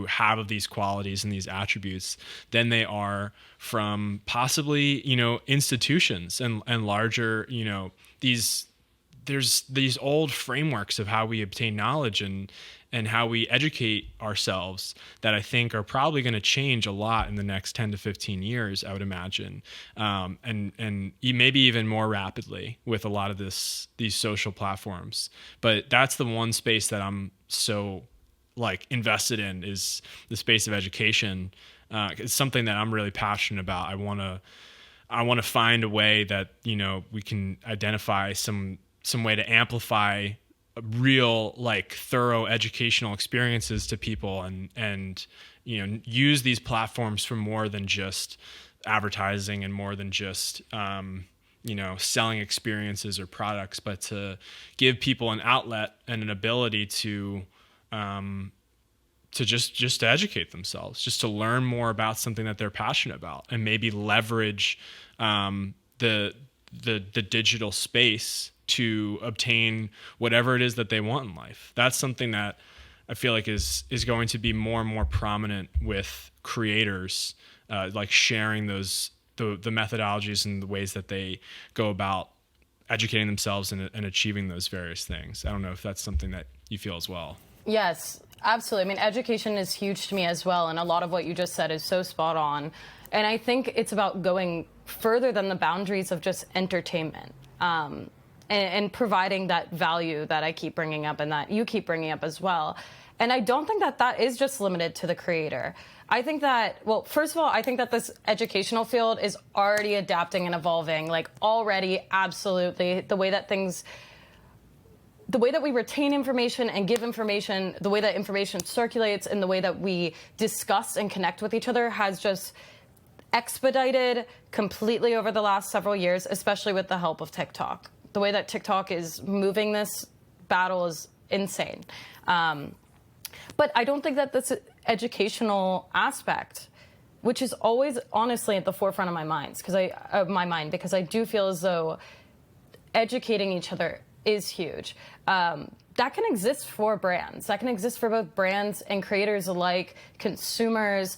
have these qualities and these attributes than they are from possibly institutions and larger there's these old frameworks of how we obtain knowledge and how we educate ourselves that I think are probably going to change a lot in the next 10 to 15 years, I would imagine. And maybe even more rapidly with a lot of these social platforms. But that's the one space that I'm so like invested in is the space of education. It's something that I'm really passionate about. I want to find a way that, we can identify some way to amplify real like thorough educational experiences to people and use these platforms for more than just advertising and more than just selling experiences or products, but to give people an outlet and an ability to just to educate themselves, just to learn more about something that they're passionate about, and maybe leverage the digital space to obtain whatever it is that they want in life. That's something that I feel like is going to be more and more prominent with creators, like sharing the methodologies and the ways that they go about educating themselves and achieving those various things. I don't know if that's something that you feel as well. Yes, absolutely. I mean, education is huge to me as well, and a lot of what you just said is so spot on. And I think it's about going further than the boundaries of just entertainment. And providing that value that I keep bringing up and that you keep bringing up as well. And I don't think that is just limited to the creator. I think that, well, first of all, I think that this educational field is already adapting and evolving, like already, absolutely. The way that we retain information and give information, the way that information circulates and the way that we discuss and connect with each other has just expedited completely over the last several years, especially with the help of TikTok. The way that TikTok is moving this battle is insane. But I don't think that this educational aspect, which is always honestly at the forefront of my mind, because I do feel as though educating each other is huge. That can exist for brands. That can exist for both brands and creators alike, consumers.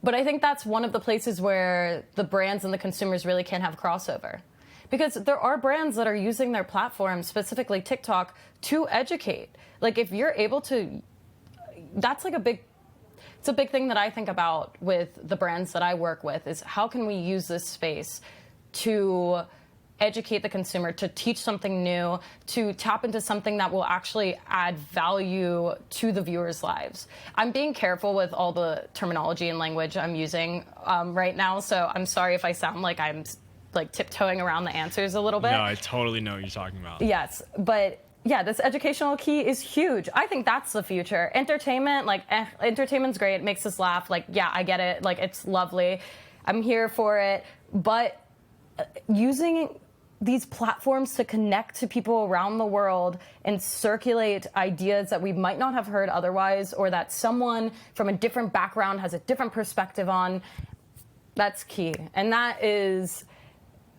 But I think that's one of the places where the brands and the consumers really can't have crossover. Because there are brands that are using their platform, specifically TikTok, to educate. Like if you're able to, that's like it's a big thing that I think about with the brands that I work with is how can we use this space to educate the consumer, to teach something new, to tap into something that will actually add value to the viewers' lives. I'm being careful with all the terminology and language I'm using right now, so I'm sorry if I sound like I'm like tiptoeing around the answers a little bit. No, I totally know what you're talking about. Yes, but yeah, this educational key is huge. I think that's the future. Entertainment, entertainment's great. It makes us laugh. Like, yeah, I get it. Like, it's lovely. I'm here for it. But using these platforms to connect to people around the world and circulate ideas that we might not have heard otherwise, or that someone from a different background has a different perspective on, that's key. And that is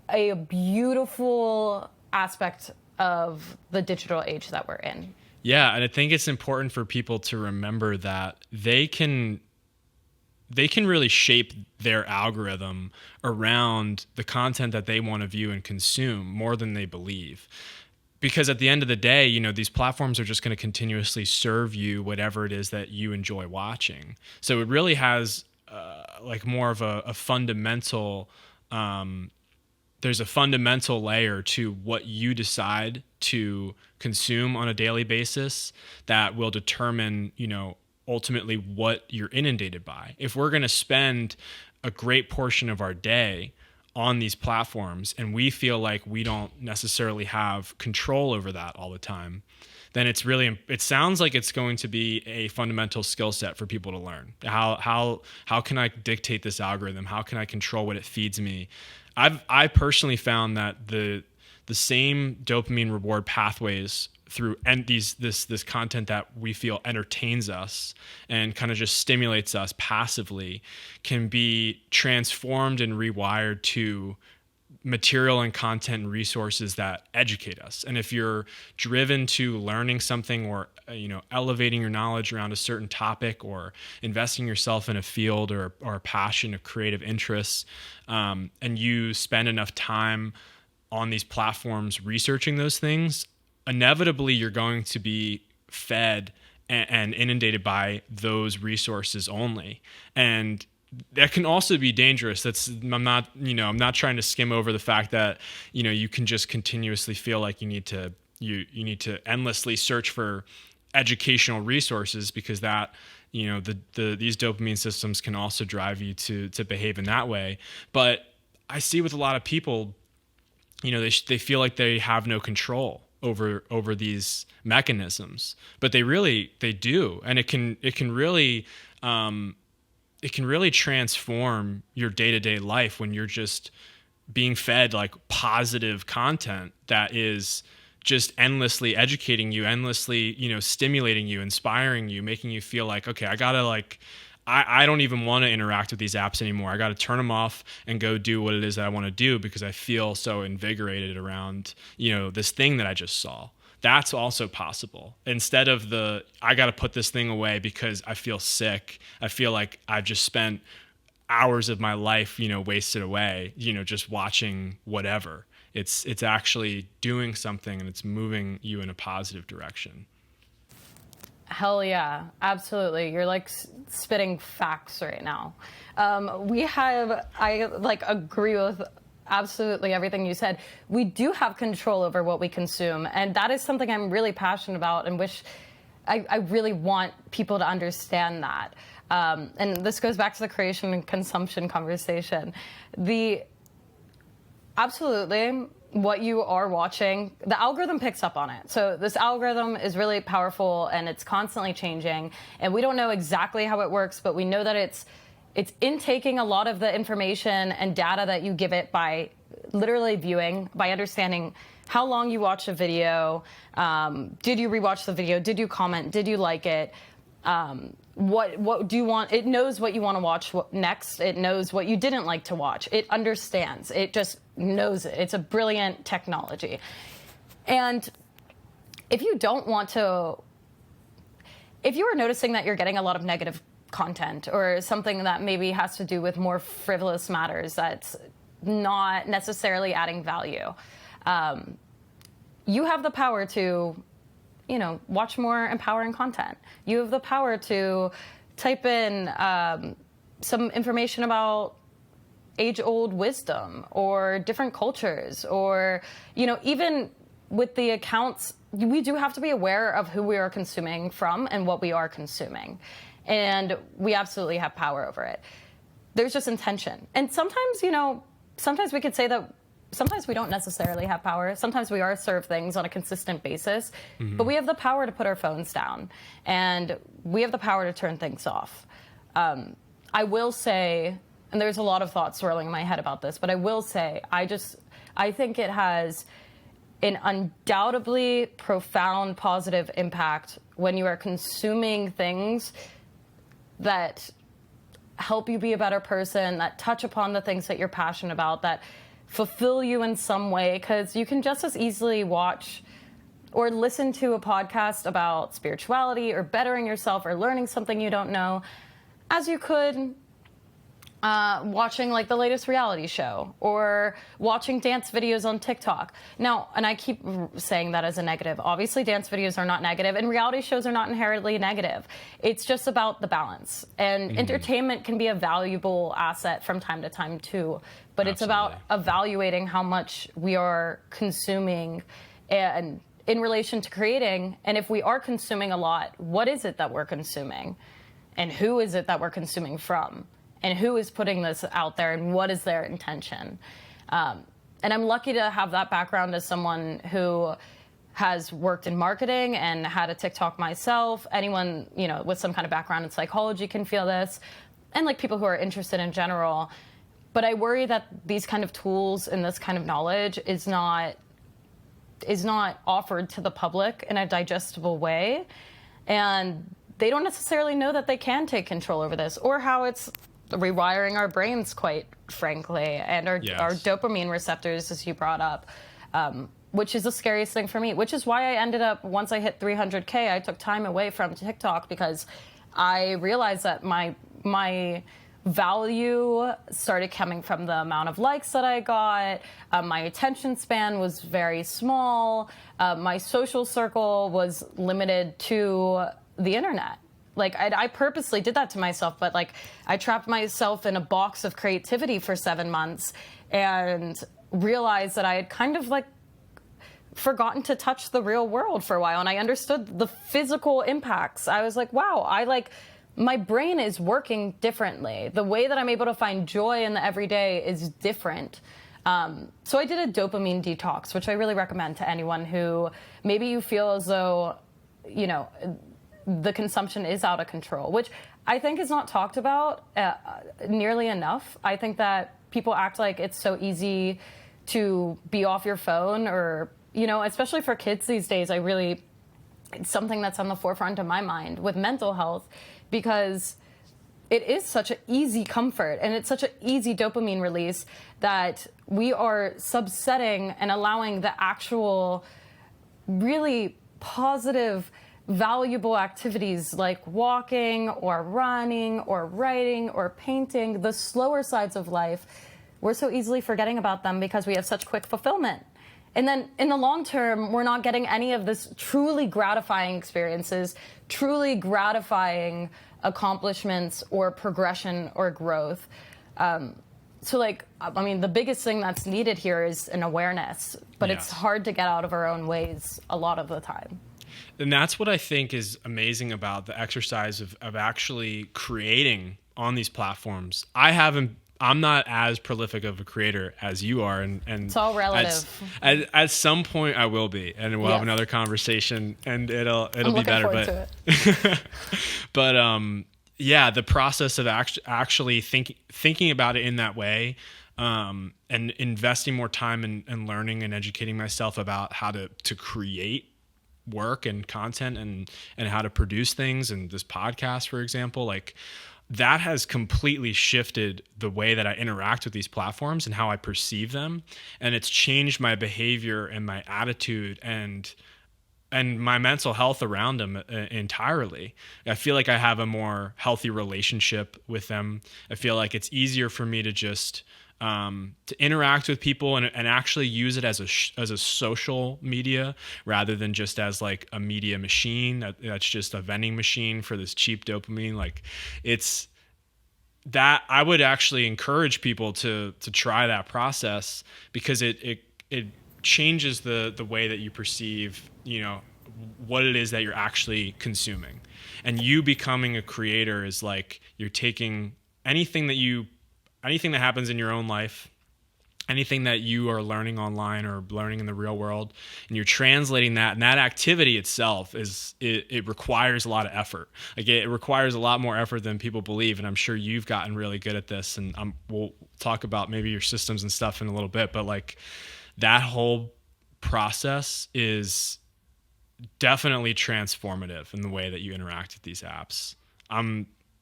a beautiful aspect of the digital age that we're in. Yeah, and I think it's important for people to remember that they can really shape their algorithm around the content that they want to view and consume more than they believe. Because at the end of the day, you know, these platforms are just going to continuously serve you whatever it is that you enjoy watching. So it really has like more of a fundamental, there's a fundamental layer to what you decide to consume on a daily basis that will determine, you know, ultimately what you're inundated by. If we're going to spend a great portion of our day on these platforms and we feel like we don't necessarily have control over that all the time, then it sounds like it's going to be a fundamental skill set for people to learn. How can I dictate this algorithm? How can I control what it feeds me? I personally found that the same dopamine reward pathways through this content that we feel entertains us and kind of just stimulates us passively can be transformed and rewired to material and content and resources that educate us. And if you're driven to learning something or, you know, elevating your knowledge around a certain topic or investing yourself in a field or a passion, a creative interests, and you spend enough time on these platforms researching those things, inevitably you're going to be fed and inundated by those resources only. And that can also be dangerous. I'm not trying to skim over the fact that, you know, you can just continuously feel like you need to endlessly search for educational resources, because that, you know, these dopamine systems can also drive you to behave in that way. But I see with a lot of people, you know, they feel like they have no control over these mechanisms, but they do, and it can really transform your day-to-day life when you're just being fed like positive content that is just endlessly educating you, endlessly, you know, stimulating you, inspiring you, making you feel like, okay, I don't even want to interact with these apps anymore. I got to turn them off and go do what it is that I want to do because I feel so invigorated around, you know, this thing that I just saw. That's also possible. Instead of I got to put this thing away because I feel sick. I feel like I've just spent hours of my life, you know, wasted away, you know, just watching whatever. It's actually doing something, and it's moving you in a positive direction. Hell yeah, absolutely. You're like spitting facts right now. I like agree with absolutely everything you said. We do have control over what we consume, and that is something I'm really passionate about and wish I really want people to understand that. And this goes back to the creation and consumption conversation. Absolutely, what you are watching, the algorithm picks up on it. So this algorithm is really powerful and it's constantly changing. And we don't know exactly how it works, but we know that it's intaking a lot of the information and data that you give it by literally viewing, by understanding how long you watch a video, did you rewatch the video, did you comment, did you like it, what do you want? It knows what you want to watch next. It knows what you didn't like to watch. It understands. It just knows it. It's a brilliant technology. And if you are noticing that you're getting a lot of negative content or something that maybe has to do with more frivolous matters that's not necessarily adding value, you have the power to, you know, watch more empowering content. You have the power to type in some information about age-old wisdom or different cultures, or, you know, even with the accounts, we do have to be aware of who we are consuming from and what we are consuming. And we absolutely have power over it. There's just intention. And sometimes, you know, sometimes we could say that sometimes we don't necessarily have power. Sometimes we are served things on a consistent basis, but we have the power to put our phones down, and we have the power to turn things off. I will say, and there's a lot of thoughts swirling in my head about this, but I will say, I think it has an undoubtedly profound positive impact when you are consuming things that help you be a better person, that touch upon the things that you're passionate about, that fulfill you in some way, because you can just as easily watch or listen to a podcast about spirituality or bettering yourself or learning something you don't know as you could watching like the latest reality show or watching dance videos on TikTok. Now, and I keep saying that as a negative. Obviously, dance videos are not negative, and reality shows are not inherently negative. It's just about the balance. And entertainment can be a valuable asset from time to time too. But it's about evaluating how much we are consuming and in relation to creating. And if we are consuming a lot, what is it that we're consuming? And who is it that we're consuming from? And who is putting this out there, and what is their intention? And I'm lucky to have that background as someone who has worked in marketing and had a TikTok myself. Anyone, you know, with some kind of background in psychology can feel this, and like people who are interested in general. But I worry that these kind of tools and this kind of knowledge is not offered to the public in a digestible way, and they don't necessarily know that they can take control over this, or how it's rewiring our brains, quite frankly, and our dopamine receptors, as you brought up, which is the scariest thing for me, which is why I ended up, once I hit 300K, I took time away from TikTok, because I realized that my value started coming from the amount of likes that I got. My attention span was very small. My social circle was limited to the internet. Like, I purposely did that to myself, but like, I trapped myself in a box of creativity for 7 months and realized that I had kind of like forgotten to touch the real world for a while. And I understood the physical impacts. I was like, wow, my brain is working differently. The way that I'm able to find joy in the everyday is different. So I did a dopamine detox, which I really recommend to anyone who maybe you feel as though, you know, the consumption is out of control, which I think is not talked about nearly enough. I think that people act like it's so easy to be off your phone, or, you know, especially for kids these days, it's something that's on the forefront of my mind with mental health, because it is such an easy comfort and it's such an easy dopamine release that we are subsetting and allowing the actual really positive, valuable activities like walking or running or writing or painting, the slower sides of life, we're so easily forgetting about them because we have such quick fulfillment. And then in the long term, we're not getting any of this truly gratifying experiences, truly gratifying accomplishments or progression or growth. So like, I mean, the biggest thing that's needed here is an awareness, but it's hard to get out of our own ways a lot of the time. And that's what I think is amazing about the exercise of actually creating on these platforms. I'm not as prolific of a creator as you are, and it's all relative. At some point I will be, and we'll have another conversation, and it'll be better. But yeah, the process of actually thinking about it in that way, and investing more time in learning and educating myself about how to create work and content and how to produce things, and this podcast, for example, like, that has completely shifted the way that I interact with these platforms and how I perceive them. And it's changed my behavior and my attitude and my mental health around them entirely. I feel like I have a more healthy relationship with them. I feel like it's easier for me to just to interact with people and actually use it as a social media rather than just as like a media machine that's just a vending machine for this cheap dopamine. Like, it's that I would actually encourage people to try that process, because it changes the way that you perceive, you know, what it is that you're actually consuming. And you becoming a creator is like, you're taking anything that happens in your own life, anything that you are learning online or learning in the real world, and you're translating that, and that activity itself it requires a lot of effort. Like, it requires a lot more effort than people believe, and I'm sure you've gotten really good at this, and we'll talk about maybe your systems and stuff in a little bit, but like, that whole process is definitely transformative in the way that you interact with these apps.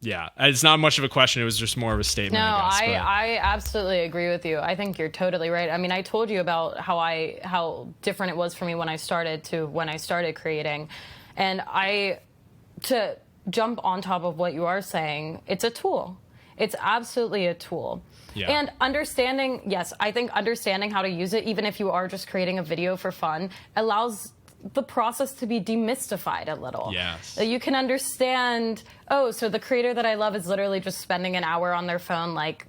Yeah, it's not much of a question. It was just more of a No, statement, I guess. I absolutely agree with you. I think you're totally right. I mean, I told you about how different it was for me when I started to when I started creating. And to jump on top of what you are saying, it's a tool. It's absolutely a tool. Yeah. And understanding, yes, I think understanding how to use it, even if you are just creating a video for fun, allows the process to be demystified a little. Yes. You can understand, oh, so the creator that I love is literally just spending an hour on their phone, like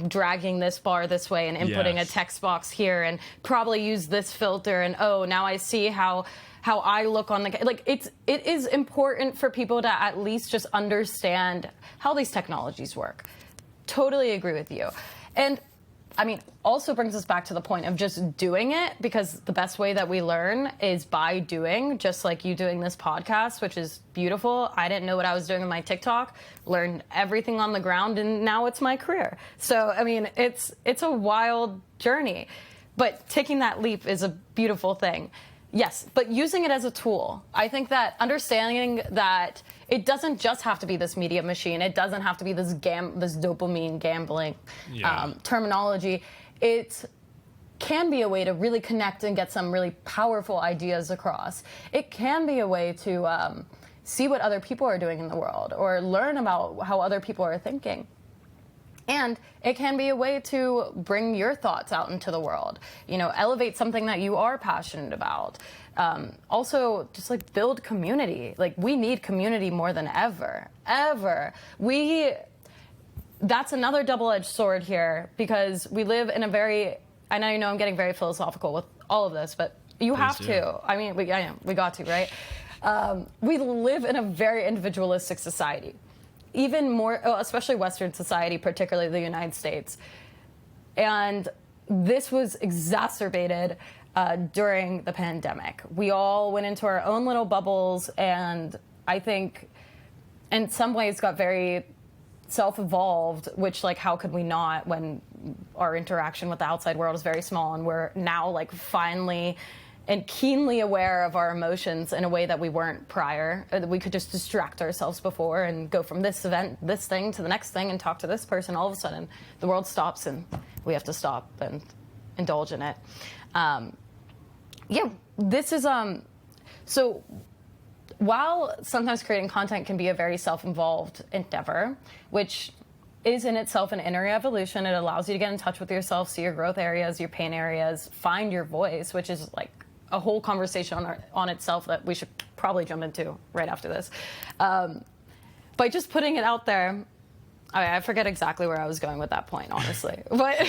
dragging this bar this way and inputting Yes. a text box here and probably use this filter. And oh, now I see how I look on the, like it is important for people to at least just understand how these technologies work. Totally agree with you. And I mean, also brings us back to the point of just doing it, because the best way that we learn is by doing, just like you doing this podcast, which is beautiful. I didn't know what I was doing with my TikTok, learned everything on the ground, and now it's my career. So, I mean, it's a wild journey, but taking that leap is a beautiful thing. Yes, but using it as a tool. I think that understanding that it doesn't just have to be this media machine. It doesn't have to be this dopamine gambling terminology. It can be a way to really connect and get some really powerful ideas across. It can be a way to see what other people are doing in the world or learn about how other people are thinking. And it can be a way to bring your thoughts out into the world, you know, elevate something that you are passionate about. Also, just like build community. Like, we need community more than ever. That's another double-edged sword here, because we live in a very, and I know I'm getting very philosophical with all of this, but you have to. I mean, we got to, right? We live in a very individualistic society. Even more, especially Western society, particularly the United States. And this was exacerbated during the pandemic. We all went into our own little bubbles, and I think in some ways got very self-evolved, which, like, how could we not when our interaction with the outside world is very small, and we're now, like, finally and keenly aware of our emotions in a way that we weren't prior. We could just distract ourselves before and go from this event, this thing, to the next thing and talk to this person. All of a sudden, the world stops and we have to stop and indulge in it. This is, so while sometimes creating content can be a very self-involved endeavor, which is in itself an inner evolution. It allows you to get in touch with yourself, see your growth areas, your pain areas, find your voice, which is like a whole conversation on itself that we should probably jump into right after this. By just putting it out there, I forget exactly where I was going with that point, honestly. But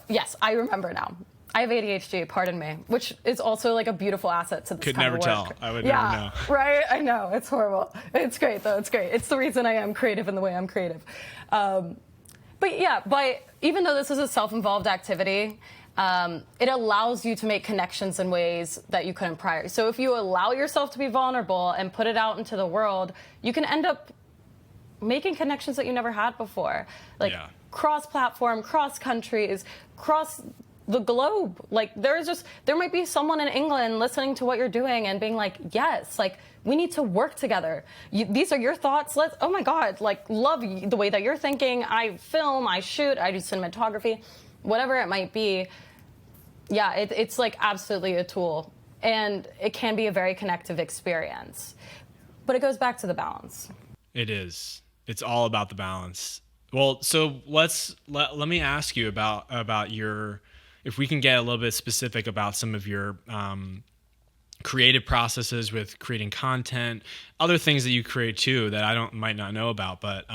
yes, I remember now. I have ADHD, pardon me, which is also like a beautiful asset to this Could kind never of tell. work. I would never know. Right? I know. It's horrible. It's great, though. It's great. It's the reason I am creative in the way I'm creative. Even though this is a self-involved activity, it allows you to make connections in ways that you couldn't prior. So if you allow yourself to be vulnerable and put it out into the world, you can end up making connections that you never had before. Like cross-platform, cross-countries, cross the globe. Like there might be someone in England listening to what you're doing and being like, yes, like we need to work together. These are your thoughts. Oh my God, like love the way that you're thinking. I film, I shoot, I do cinematography, whatever it might be. Yeah, it's like absolutely a tool, and it can be a very connective experience. But it goes back to the balance. It is. It's all about the balance. Well, so let me ask you about your, if we can get a little bit specific about some of your creative processes with creating content, other things that you create too that I might not know about, but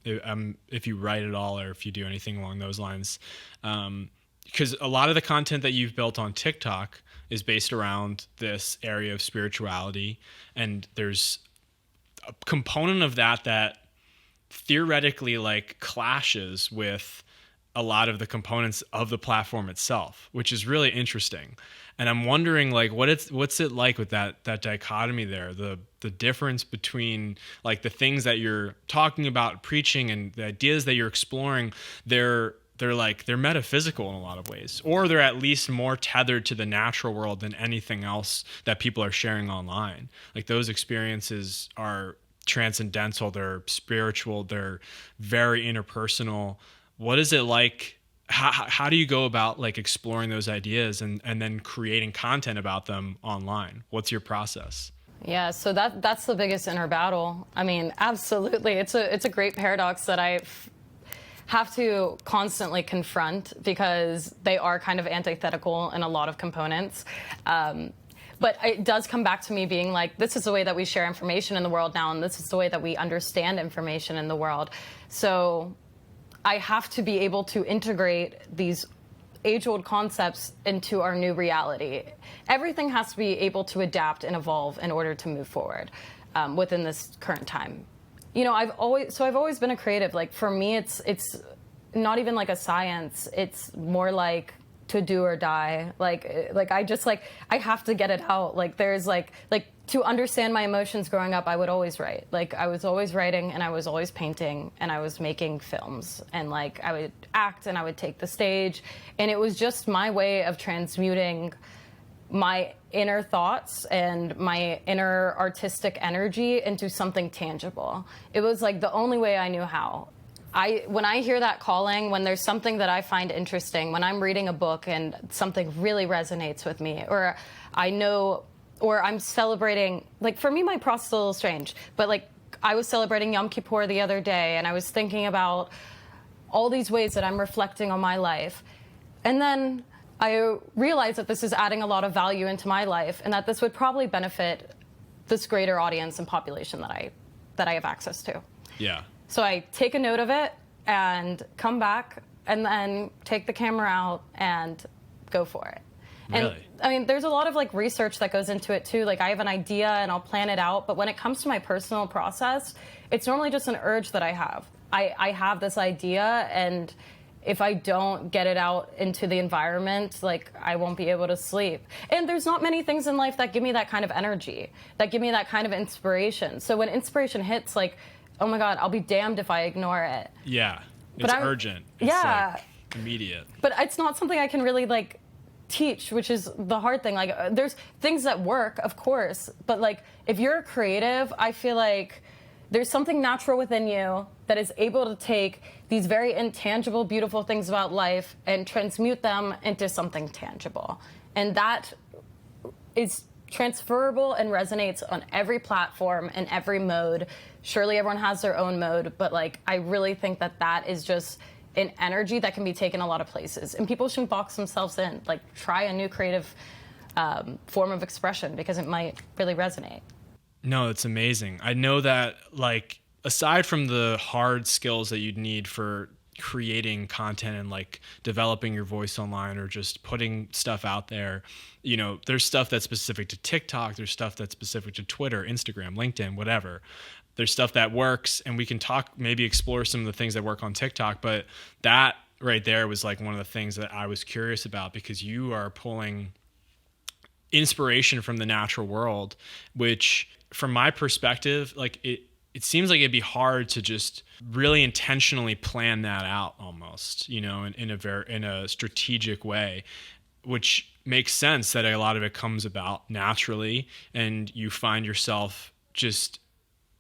if you write at all or if you do anything along those lines, because a lot of the content that you've built on TikTok is based around this area of spirituality, and there's a component of that theoretically like clashes with a lot of the components of the platform itself, which is really interesting. And I'm wondering, like, what's it like with that dichotomy there, the difference between like the things that you're talking about, preaching, and the ideas that you're exploring. They're metaphysical in a lot of ways, or they're at least more tethered to the natural world than anything else that people are sharing online. Like those experiences are transcendental, they're spiritual, they're very interpersonal. What is it like? How do you go about like exploring those ideas and then creating content about them online? What's your process? Yeah, so that's the biggest inner battle. I mean, absolutely. It's a great paradox that I have to constantly confront because they are kind of antithetical in a lot of components. But it does come back to me being like, this is the way that we share information in the world now, and this is the way that we understand information in the world. So I have to be able to integrate these age-old concepts into our new reality. Everything has to be able to adapt and evolve in order to move forward within this current time. You know, I've always been a creative. Like for me, it's not even like a science. It's more like to do or die. Like I have to get it out. Like there's like to understand my emotions growing up, I would always write. Like I was always writing and I was always painting and I was making films and like I would act and I would take the stage, and it was just my way of transmuting my inner thoughts and my inner artistic energy into something tangible. It was like the only way I knew how. When I hear that calling, when there's something that I find interesting, when I'm reading a book and something really resonates with me, or I know, or I'm celebrating, like for me, my process is a little strange, but like I was celebrating Yom Kippur the other day and I was thinking about all these ways that I'm reflecting on my life. And then I realized that this is adding a lot of value into my life and that this would probably benefit this greater audience and population that I have access to. Yeah. So I take a note of it and come back and then take the camera out and go for it. Really? And I mean, there's a lot of like research that goes into it too. Like I have an idea and I'll plan it out. But when it comes to my personal process, it's normally just an urge that I have. I have this idea, and if I don't get it out into the environment, like I won't be able to sleep. And there's not many things in life that give me that kind of energy, that give me that kind of inspiration. So when inspiration hits, like, oh my God, I'll be damned if I ignore it. Yeah. It's urgent. It's yeah. like immediate. But it's not something I can really like teach, which is the hard thing. Like there's things that work, of course, but like if you're a creative, I feel like there's something natural within you that is able to take these very intangible, beautiful things about life and transmute them into something tangible. And that is transferable and resonates on every platform and every mode. Surely everyone has their own mode, but like I really think that that is just an energy that can be taken a lot of places. And people shouldn't box themselves in. Like try a new creative form of expression because it might really resonate. No, it's amazing. I know that, like, aside from the hard skills that you'd need for creating content and like developing your voice online or just putting stuff out there, you know, there's stuff that's specific to TikTok, there's stuff that's specific to Twitter, Instagram, LinkedIn, whatever. There's stuff that works, and we can talk, maybe explore some of the things that work on TikTok, but that right there was like one of the things that I was curious about, because you are pulling inspiration from the natural world, which from my perspective, like it seems like it'd be hard to just really intentionally plan that out almost, you know, in a strategic way, which makes sense that a lot of it comes about naturally, and you find yourself just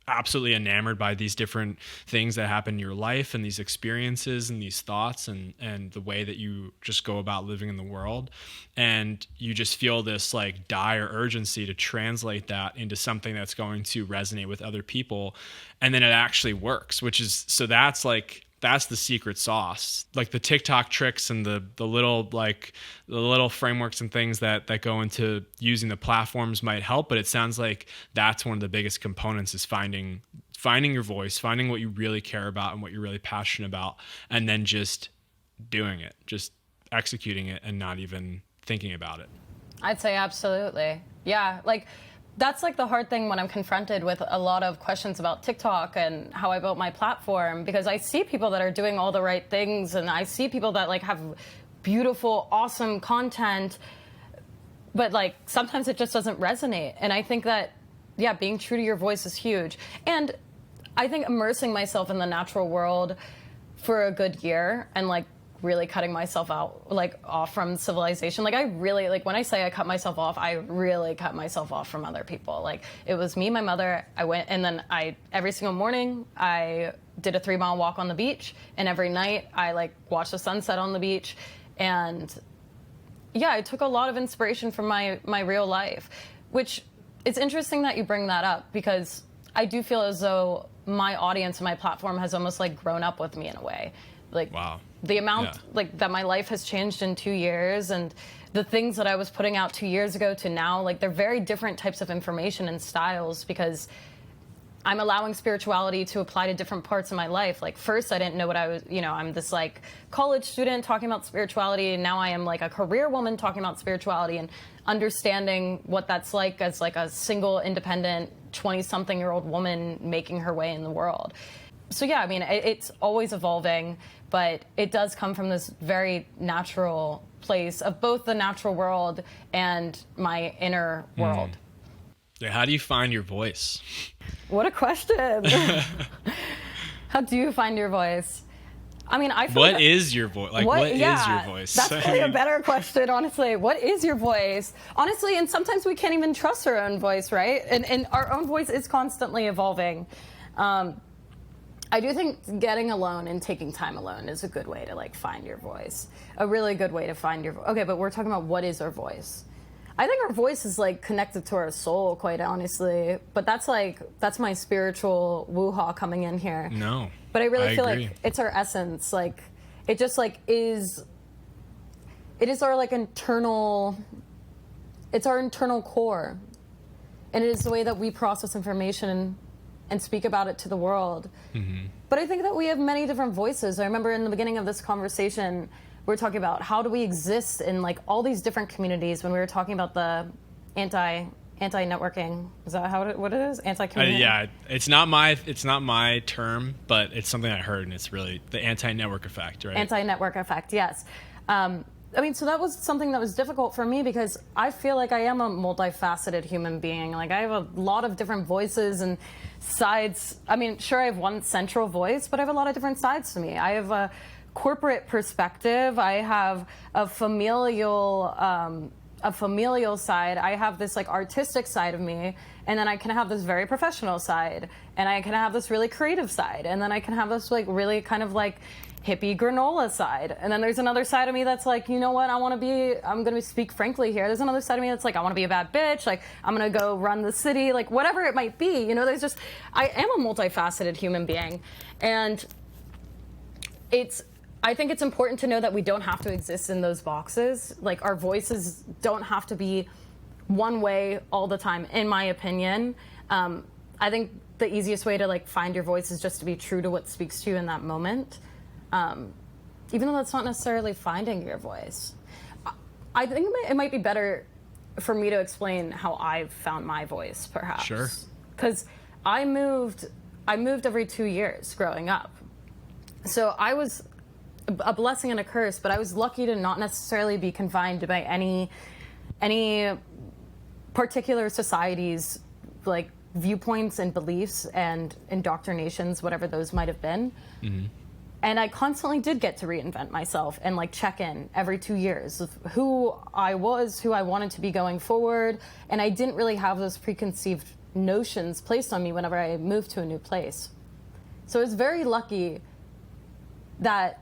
absolutely enamored by these different things that happen in your life and these experiences and these thoughts and the way that you just go about living in the world. And you just feel this like dire urgency to translate that into something that's going to resonate with other people. And then it actually works, which is, so that's the secret sauce. Like the TikTok tricks and the little frameworks and things that go into using the platforms might help, but it sounds like that's one of the biggest components, is finding your voice, finding what you really care about and what you're really passionate about, and then just doing it, just executing it and not even thinking about it. I'd say absolutely. Yeah, like that's like the hard thing when I'm confronted with a lot of questions about TikTok and how I built my platform, because I see people that are doing all the right things and I see people that like have beautiful, awesome content, but like sometimes it just doesn't resonate. And I think that, yeah, being true to your voice is huge. And I think immersing myself in the natural world for a good year and like really cutting myself out, like off from civilization. Like I really, like when I say I cut myself off, I really cut myself off from other people. Like it was me, my mother, I went, and then every single morning I did a 3-mile walk on the beach, and every night I like watched the sunset on the beach. And yeah, I took a lot of inspiration from my real life, which it's interesting that you bring that up, because I do feel as though my audience and my platform has almost like grown up with me in a way. Like Wow. the amount like that my life has changed in 2 years, and the things that I was putting out 2 years ago to now, like they're very different types of information and styles, because I'm allowing spirituality to apply to different parts of my life. Like first I didn't know what I was, I'm this like college student talking about spirituality, and now I am like a career woman talking about spirituality and understanding what that's like as like a single independent 20-something-year-old woman making her way in the world. So yeah, I mean, it's always evolving, but it does come from this very natural place of both the natural world and my inner world. Yeah, how do you find your voice? What a question. How do you find your voice? I mean, I feel What is your voice? Like, what is your voice? That's probably a better question, honestly. What is your voice? Honestly, and sometimes we can't even trust our own voice, right? And our own voice is constantly evolving. I do think getting alone and taking time alone is a good way to like find your voice. A really good way to find your voice. Okay, but we're talking about what is our voice. I think our voice is like connected to our soul, quite honestly. But that's my spiritual woo-ha coming in here. No. But I really feel agree. like it's our essence. Like it just like is. It is our like internal. It's our internal core, and it is the way that we process information and speak about it to the world. Mm-hmm. But I think that we have many different voices. I remember in the beginning of this conversation, we were talking about how do we exist in like all these different communities when we were talking about the anti-networking. Is that what it is? Anti-community? Yeah, it's not my term, but it's something I heard, and it's really the anti-network effect, right? Anti-network effect, yes. I mean, so that was something that was difficult for me because I feel like I am a multifaceted human being. Like I have a lot of different voices and sides. I mean, sure, I have one central voice, but I have a lot of different sides to me. I have a corporate perspective. I have a familial side. I have this like artistic side of me, and then I can have this very professional side, and I can have this really creative side, and then I can have this like really kind of like hippie granola side, and then there's another side of me that's like, you know what, I'm gonna speak frankly here, there's another side of me that's like, I want to be a bad bitch, like I'm gonna go run the city, like whatever it might be, I am a multifaceted human being, and I think it's important to know that we don't have to exist in those boxes. Like our voices don't have to be one way all the time, in my opinion. I think the easiest way to like find your voice is just to be true to what speaks to you in that moment. Even though that's not necessarily finding your voice. I think it might be better for me to explain how I've found my voice, perhaps. Sure. Because I moved every 2 years growing up. So I was a blessing and a curse, but I was lucky to not necessarily be confined by any particular society's like viewpoints and beliefs and indoctrinations, whatever those might have been. Mm-hmm. And I constantly did get to reinvent myself and like check in every 2 years of who I was, who I wanted to be going forward. And I didn't really have those preconceived notions placed on me whenever I moved to a new place. So I was very lucky that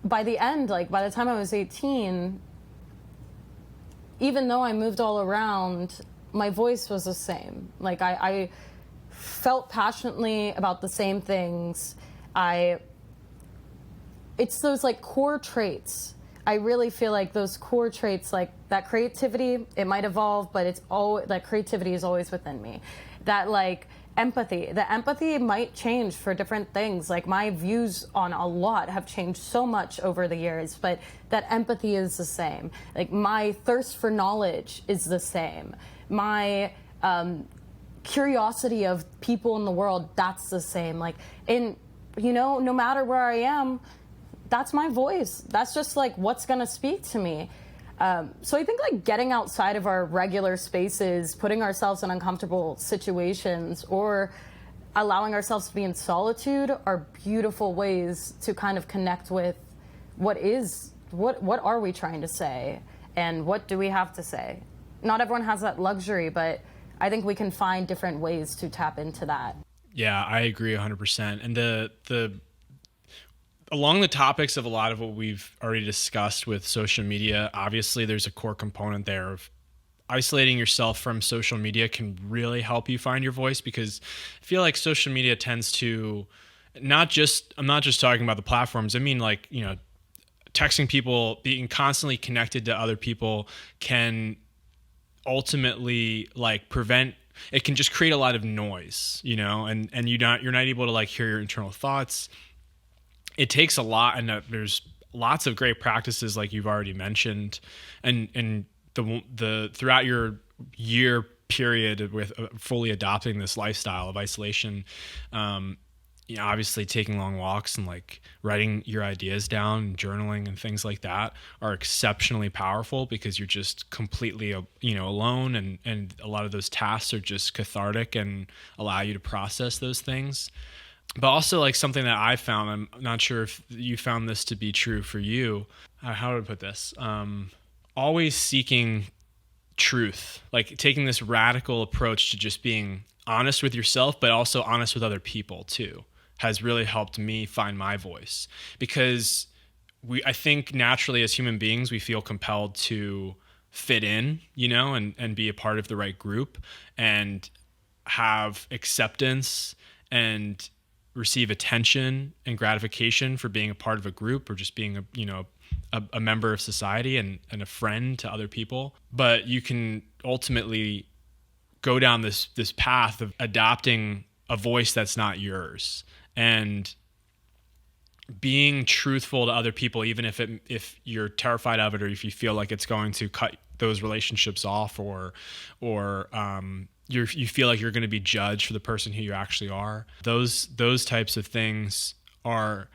by the end, like by the time I was 18, even though I moved all around, my voice was the same. Like I felt passionately about the same things. It's those like core traits. I really feel like those core traits, like that creativity, it might evolve, but that creativity is always within me. That like empathy, the empathy might change for different things. Like my views on a lot have changed so much over the years, but that empathy is the same. Like my thirst for knowledge is the same. My curiosity of people in the world, that's the same. Like no matter where I am, that's my voice. That's just like what's gonna speak to me. So I think like getting outside of our regular spaces, putting ourselves in uncomfortable situations, or allowing ourselves to be in solitude are beautiful ways to kind of connect with what are we trying to say, and what do we have to say? Not everyone has that luxury, but I think we can find different ways to tap into that. Yeah, I agree 100%. And the along the topics of a lot of what we've already discussed with social media, obviously there's a core component there of isolating yourself from social media can really help you find your voice, because I feel like social media tends to I'm not just talking about the platforms. I mean, like, texting people, being constantly connected to other people can ultimately like prevent it can just create a lot of noise, and you're not able to like hear your internal thoughts. It takes a lot, and there's lots of great practices like you've already mentioned, and the throughout your year period with fully adopting this lifestyle of isolation, obviously taking long walks and like writing your ideas down and journaling and things like that are exceptionally powerful, because you're just completely alone, and a lot of those tasks are just cathartic and allow you to process those things. But also, like, something that I found, I'm not sure if you found this to be true for you. How do I put this? Always seeking truth, like taking this radical approach to just being honest with yourself, but also honest with other people too, has really helped me find my voice. Because I think naturally as human beings, we feel compelled to fit in, and be a part of the right group and have acceptance and receive attention and gratification for being a part of a group, or just being a member of society and a friend to other people. But you can ultimately go down this path of adopting a voice that's not yours, and being truthful to other people, even if you're terrified of it, or if you feel like it's going to cut those relationships off, or you feel like you're going to be judged for the person who you actually are. Those types of things are,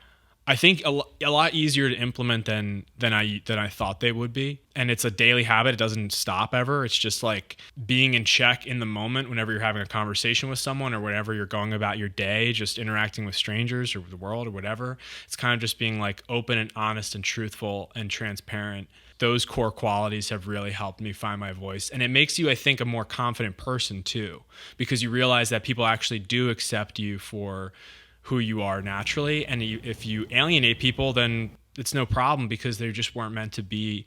I think, a lot easier to implement than I thought they would be. And it's a daily habit. It doesn't stop ever. It's just like being in check in the moment whenever you're having a conversation with someone, or whenever you're going about your day, just interacting with strangers or the world or whatever. It's kind of just being like open and honest and truthful and transparent. Those core qualities have really helped me find my voice. And it makes you, I think, a more confident person too, because you realize that people actually do accept you for who you are naturally. And if you alienate people, then it's no problem, because they just weren't meant to be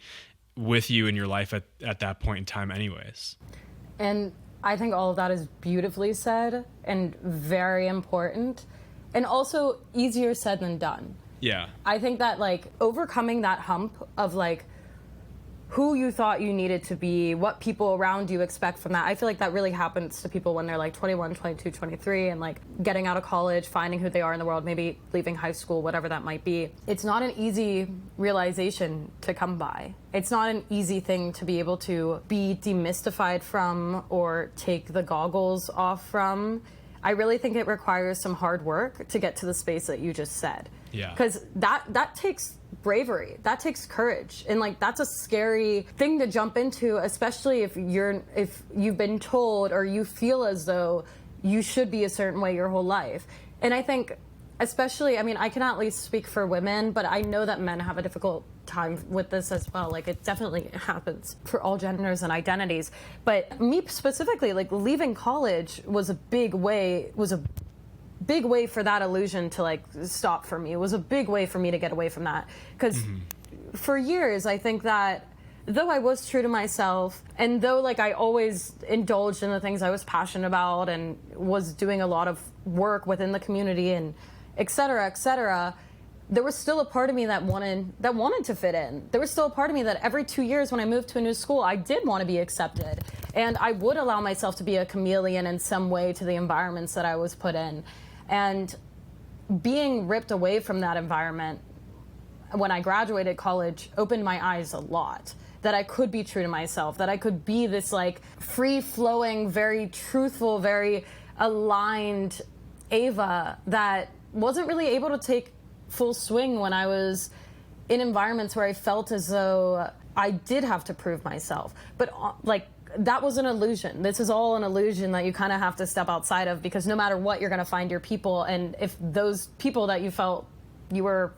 with you in your life at that point in time anyways. And I think all of that is beautifully said and very important, and also easier said than done. Yeah. I think that like overcoming that hump of like who you thought you needed to be, what people around you expect from that. I feel like that really happens to people when they're like 21, 22, 23, and like getting out of college, finding who they are in the world, maybe leaving high school, whatever that might be. It's not an easy realization to come by. It's not an easy thing to be able to be demystified from or take the goggles off from. I really think it requires some hard work to get to the space that you just said. Yeah. Because that takes bravery, that takes courage, and like that's a scary thing to jump into, especially if you've been told or you feel as though you should be a certain way your whole life. And I think especially, I mean, I can at least speak for women, but I know that men have a difficult time with this as well. Like, it definitely happens for all genders and identities. But me specifically, like, leaving college was a big way for that illusion to, like, stop for me. It was a big way for me to get away from that. Because for years, I think that though I was true to myself, and though, like, I always indulged in the things I was passionate about and was doing a lot of work within the community and et cetera, there was still a part of me that wanted to fit in. There was still a part of me that every 2 years when I moved to a new school, I did want to be accepted. And I would allow myself to be a chameleon in some way to the environments that I was put in. And being ripped away from that environment when I graduated college opened my eyes a lot. That I could be true to myself, that I could be this like free-flowing, very truthful, very aligned Ava that wasn't really able to take full swing when I was in environments where I felt as though I did have to prove myself. But like, that was an illusion. This is all an illusion that you kind of have to step outside of, because no matter what, you're going to find your people. And if those people that you felt you were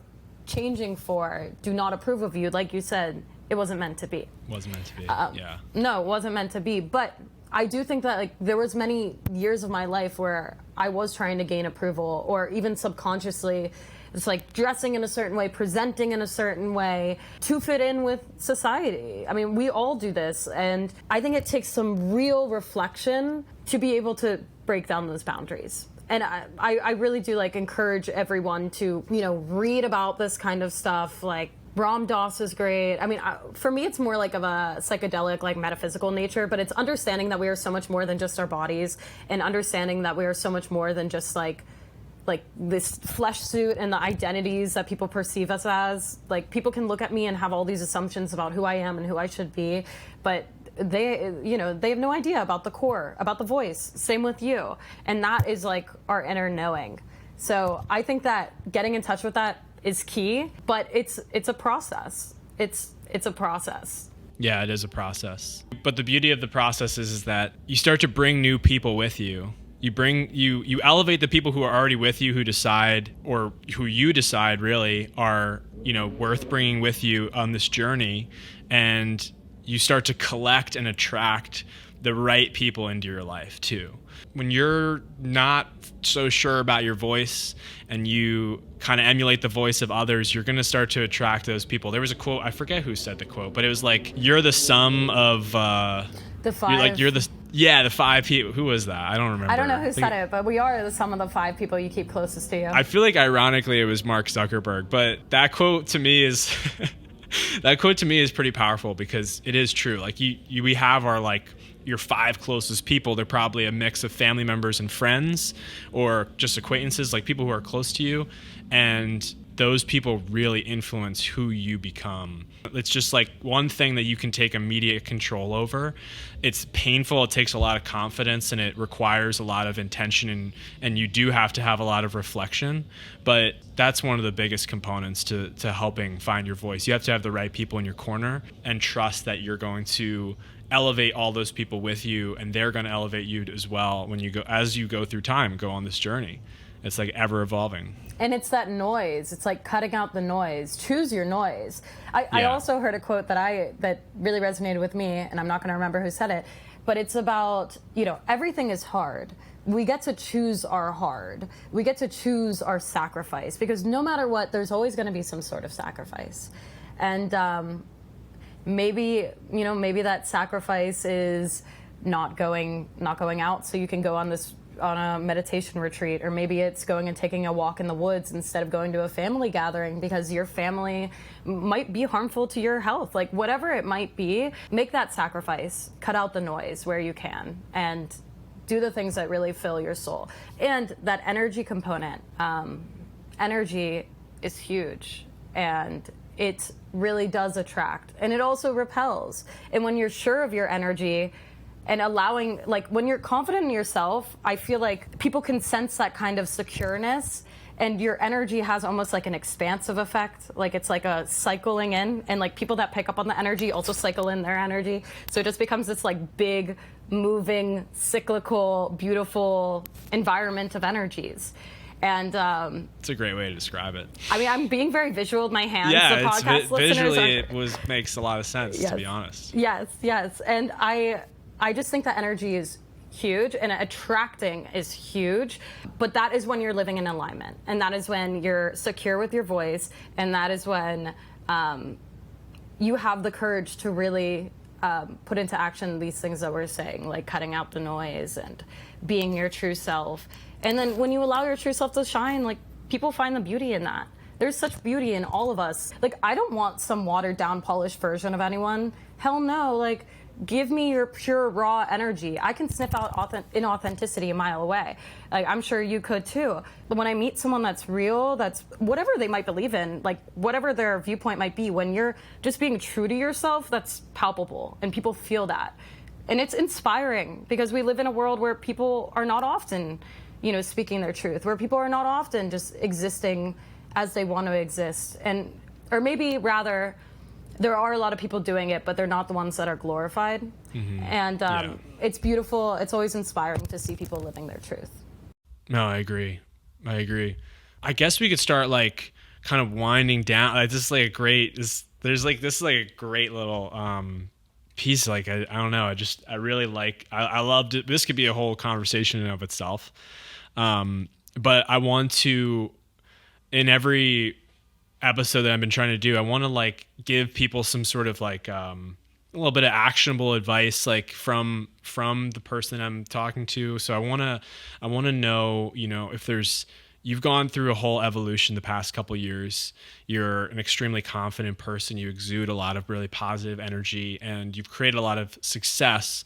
changing for do not approve of you, like you said, it wasn't meant to be. Wasn't meant to be. Yeah. No, it wasn't meant to be. But I do think that like there was many years of my life where I was trying to gain approval, or even subconsciously, it's like dressing in a certain way, presenting in a certain way to fit in with society. I mean, we all do this, and I think it takes some real reflection to be able to break down those boundaries. And I really do like encourage everyone to, read about this kind of stuff. Like Ram Dass is great. I mean, for me, it's more like of a psychedelic, like metaphysical nature, but it's understanding that we are so much more than just our bodies, and understanding that we are so much more than just like this flesh suit and the identities that people perceive us as. Like people can look at me and have all these assumptions about who I am and who I should be, but they have no idea about the core, about the voice. Same with you. And that is like our inner knowing. So I think that getting in touch with that is key, but it's a process. It's a process. Yeah, it is a process. But the beauty of the process is that you start to bring new people with you. You elevate the people who are already with you, who decide, or who you decide really are, worth bringing with you on this journey. And you start to collect and attract the right people into your life too. When you're not so sure about your voice and you kind of emulate the voice of others, you're going to start to attract those people. There was a quote, I forget who said the quote, but it was like, you're the sum of the five. The five people. Who was that? I don't remember. I don't know who said it, but we are the sum of the five people you keep closest to you. I feel like ironically it was Mark Zuckerberg, but that quote to me is that quote to me is pretty powerful, because it is true. Like we have our your five closest people. They're probably a mix of family members and friends, or just acquaintances, like people who are close to you. And those people really influence who you become. It's just like one thing that you can take immediate control over. It's painful. It takes a lot of confidence, and it requires a lot of intention, and you do have to have a lot of reflection. But that's one of the biggest components to helping find your voice. You have to have the right people in your corner and trust that you're going to elevate all those people with you, and they're going to elevate you as well as you go through time, go on this journey. It's like ever evolving. And it's that noise. It's like cutting out the noise. Choose your noise. I also heard a quote that really resonated with me, and I'm not going to remember who said it, but it's about, everything is hard. We get to choose our hard. We get to choose our sacrifice, because no matter what, there's always going to be some sort of sacrifice. And maybe that sacrifice is not going out so you can go on a meditation retreat, or maybe it's going and taking a walk in the woods instead of going to a family gathering because your family might be harmful to your health. Like whatever it might be, make that sacrifice, cut out the noise where you can, and do the things that really fill your soul. And that energy component, energy is huge, and it really does attract, and it also repels. And when you're sure of your energy, and allowing, when you're confident in yourself, I feel like people can sense that kind of secureness, and your energy has almost like an expansive effect. Like it's like a cycling in, and like people that pick up on the energy also cycle in their energy. So it just becomes this like big, moving, cyclical, beautiful environment of energies. And it's a great way to describe it. I mean, I'm being very visual with my hands. Yeah, the podcast listeners visually makes a lot of sense, yes. To be honest. Yes. And I just think that energy is huge, and attracting is huge, but that is when you're living in alignment, and that is when you're secure with your voice, and that is when you have the courage to really put into action these things that we're saying, like cutting out the noise and being your true self. And then when you allow your true self to shine, like people find the beauty in that. There's such beauty in all of us. Like I don't want some watered down, polished version of anyone. Hell no. Like give me your pure, raw energy. I can sniff out inauthenticity a mile away. Like, I'm sure you could too. But when I meet someone that's real, that's whatever they might believe in, like whatever their viewpoint might be, when you're just being true to yourself, that's palpable, and people feel that. And it's inspiring, because we live in a world where people are not often, speaking their truth, where people are not often just existing as they want to exist. Or maybe rather, there are a lot of people doing it, but they're not the ones that are glorified. Mm-hmm. And it's beautiful. It's always inspiring to see people living their truth. No, I agree. I guess we could start kind of winding down, like this is like a great this is like a great little piece. Like I don't know, I really like, I loved it. This could be a whole conversation in and of itself. But I want to, in every episode that I've been trying to do, I want to like give people some sort of like a little bit of actionable advice, like from the person I'm talking to. So I want to know, you know, if there's, you've gone through a whole evolution the past couple years. You're an extremely confident person. You exude a lot of really positive energy, and you've created a lot of success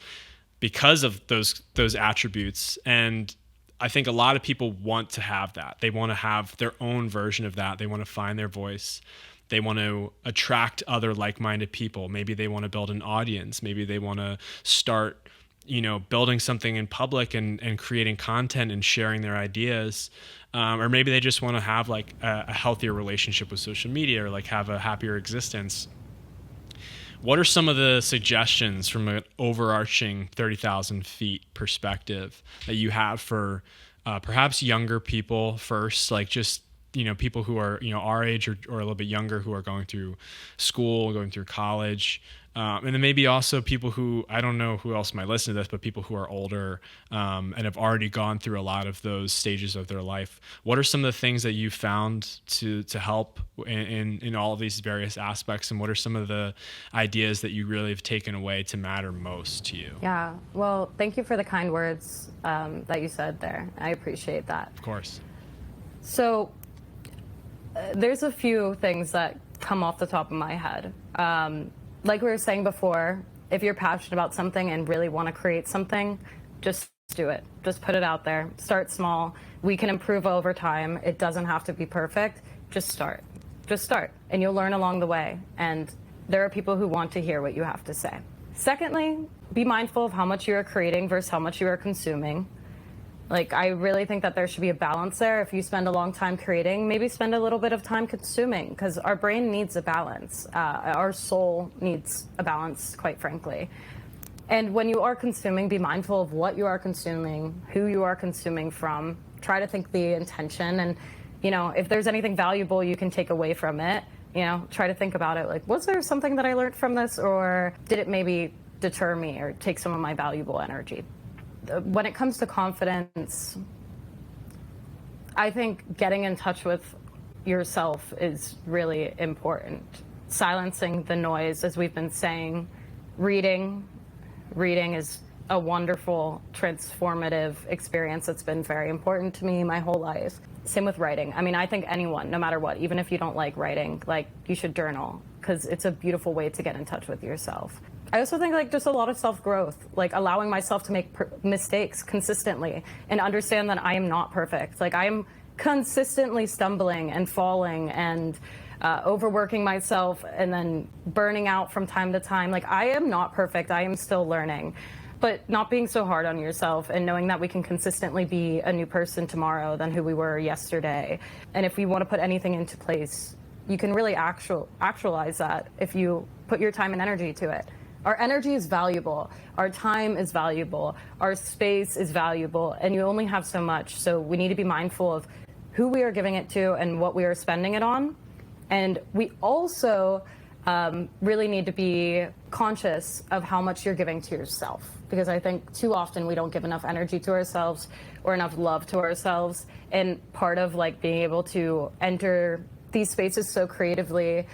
because of those attributes. And I think a lot of people want to have that. They want to have their own version of that. They want to find their voice. They want to attract other like-minded people. Maybe they want to build an audience. Maybe they want to start, you know, building something in public and creating content and sharing their ideas. Or maybe they just want to have like a healthier relationship with social media, or like have a happier existence. What are some of the suggestions from an overarching 30,000 feet perspective that you have for perhaps younger people first, like just, you know, people who are, you know, our age or a little bit younger, who are going through school, going through college, and then maybe also people who, I don't know who else might listen to this, but people who are older and have already gone through a lot of those stages of their life. What are some of the things that you found to help in all of these various aspects, and what are some of the ideas that you really have taken away to matter most to you? Yeah, well, thank you for the kind words that you said there. I appreciate that. Of course. So there's a few things that come off the top of my head. Like we were saying before, if you're passionate about something and really want to create something, just do it. Just put it out there. Start small. We can improve over time. It doesn't have to be perfect. Just start. Just start. And you'll learn along the way. And there are people who want to hear what you have to say. Secondly, be mindful of how much you are creating versus how much you are consuming. Like, I really think that there should be a balance there. If you spend a long time creating, maybe spend a little bit of time consuming, because our brain needs a balance. Our soul needs a balance, quite frankly. And when you are consuming, be mindful of what you are consuming, who you are consuming from. Try to think the intention. And, you know, if there's anything valuable you can take away from it, you know, try to think about it. Like, was there something that I learned from this, or did it maybe deter me or take some of my valuable energy? When it comes to confidence, I think getting in touch with yourself is really important. Silencing the noise, as we've been saying. Reading is a wonderful, transformative experience that's been very important to me my whole life. Same with writing. I mean, I think anyone, no matter what, even if you don't like writing, like, you should journal, because it's a beautiful way to get in touch with yourself. I also think, like, just a lot of self-growth, like allowing myself to make mistakes consistently and understand that I am not perfect. Like, I am consistently stumbling and falling and overworking myself and then burning out from time to time. Like, I am not perfect. I am still learning. But not being so hard on yourself, and knowing that we can consistently be a new person tomorrow than who we were yesterday. And if we want to put anything into place, you can really actualize that if you put your time and energy to it. Our energy is valuable. Our time is valuable. Our space is valuable. And you only have so much. So we need to be mindful of who we are giving it to and what we are spending it on. And we also really need to be conscious of how much you're giving to yourself. Because I think too often we don't give enough energy to ourselves or enough love to ourselves. And part of, like, being able to enter these spaces so creatively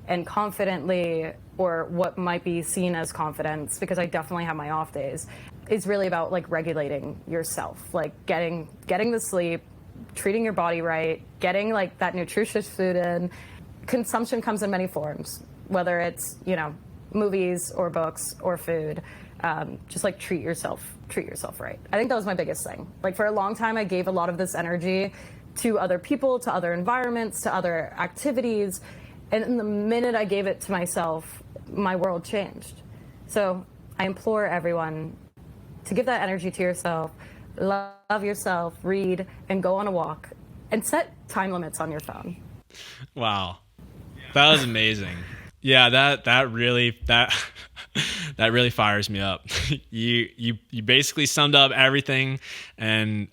and confidently, or what might be seen as confidence, because I definitely have my off days, is really about, like, regulating yourself, like getting the sleep, treating your body right, getting, like, that nutritious food in. Consumption comes in many forms, whether it's, you know, movies or books or food. Just, like, treat yourself right. I think that was my biggest thing. Like, for a long time, I gave a lot of this energy to other people, to other environments, to other activities. And in the minute I gave it to myself, my world changed. So I implore everyone to give that energy to yourself, love yourself, read, and go on a walk, and set time limits on your phone. Wow. That was amazing. Yeah, that really fires me up. You basically summed up everything, and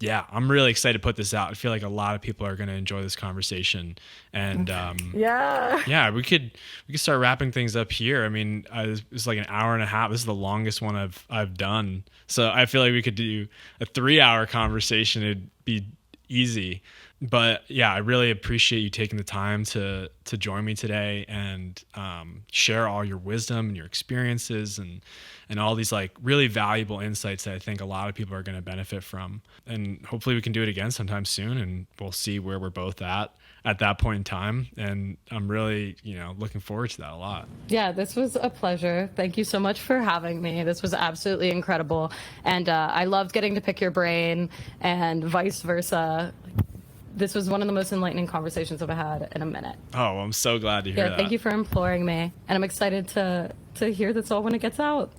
yeah, I'm really excited to put this out. I feel like a lot of people are going to enjoy this conversation, and Yeah. yeah, we could start wrapping things up here. I mean, it's like an hour and a half. This is the longest one I've done, so I feel like we could do a 3-hour conversation. It'd be easy. But yeah, I really appreciate you taking the time to join me today and share all your wisdom and your experiences and all these like really valuable insights that I think a lot of people are going to benefit from. And hopefully we can do it again sometime soon, and we'll see where we're both at that point in time. And I'm really, looking forward to that a lot. Yeah, this was a pleasure. Thank you so much for having me. This was absolutely incredible. And I loved getting to pick your brain and vice versa. This was one of the most enlightening conversations I've had in a minute. Oh, I'm so glad to hear that. Thank you for imploring me. And I'm excited to hear this all when it gets out.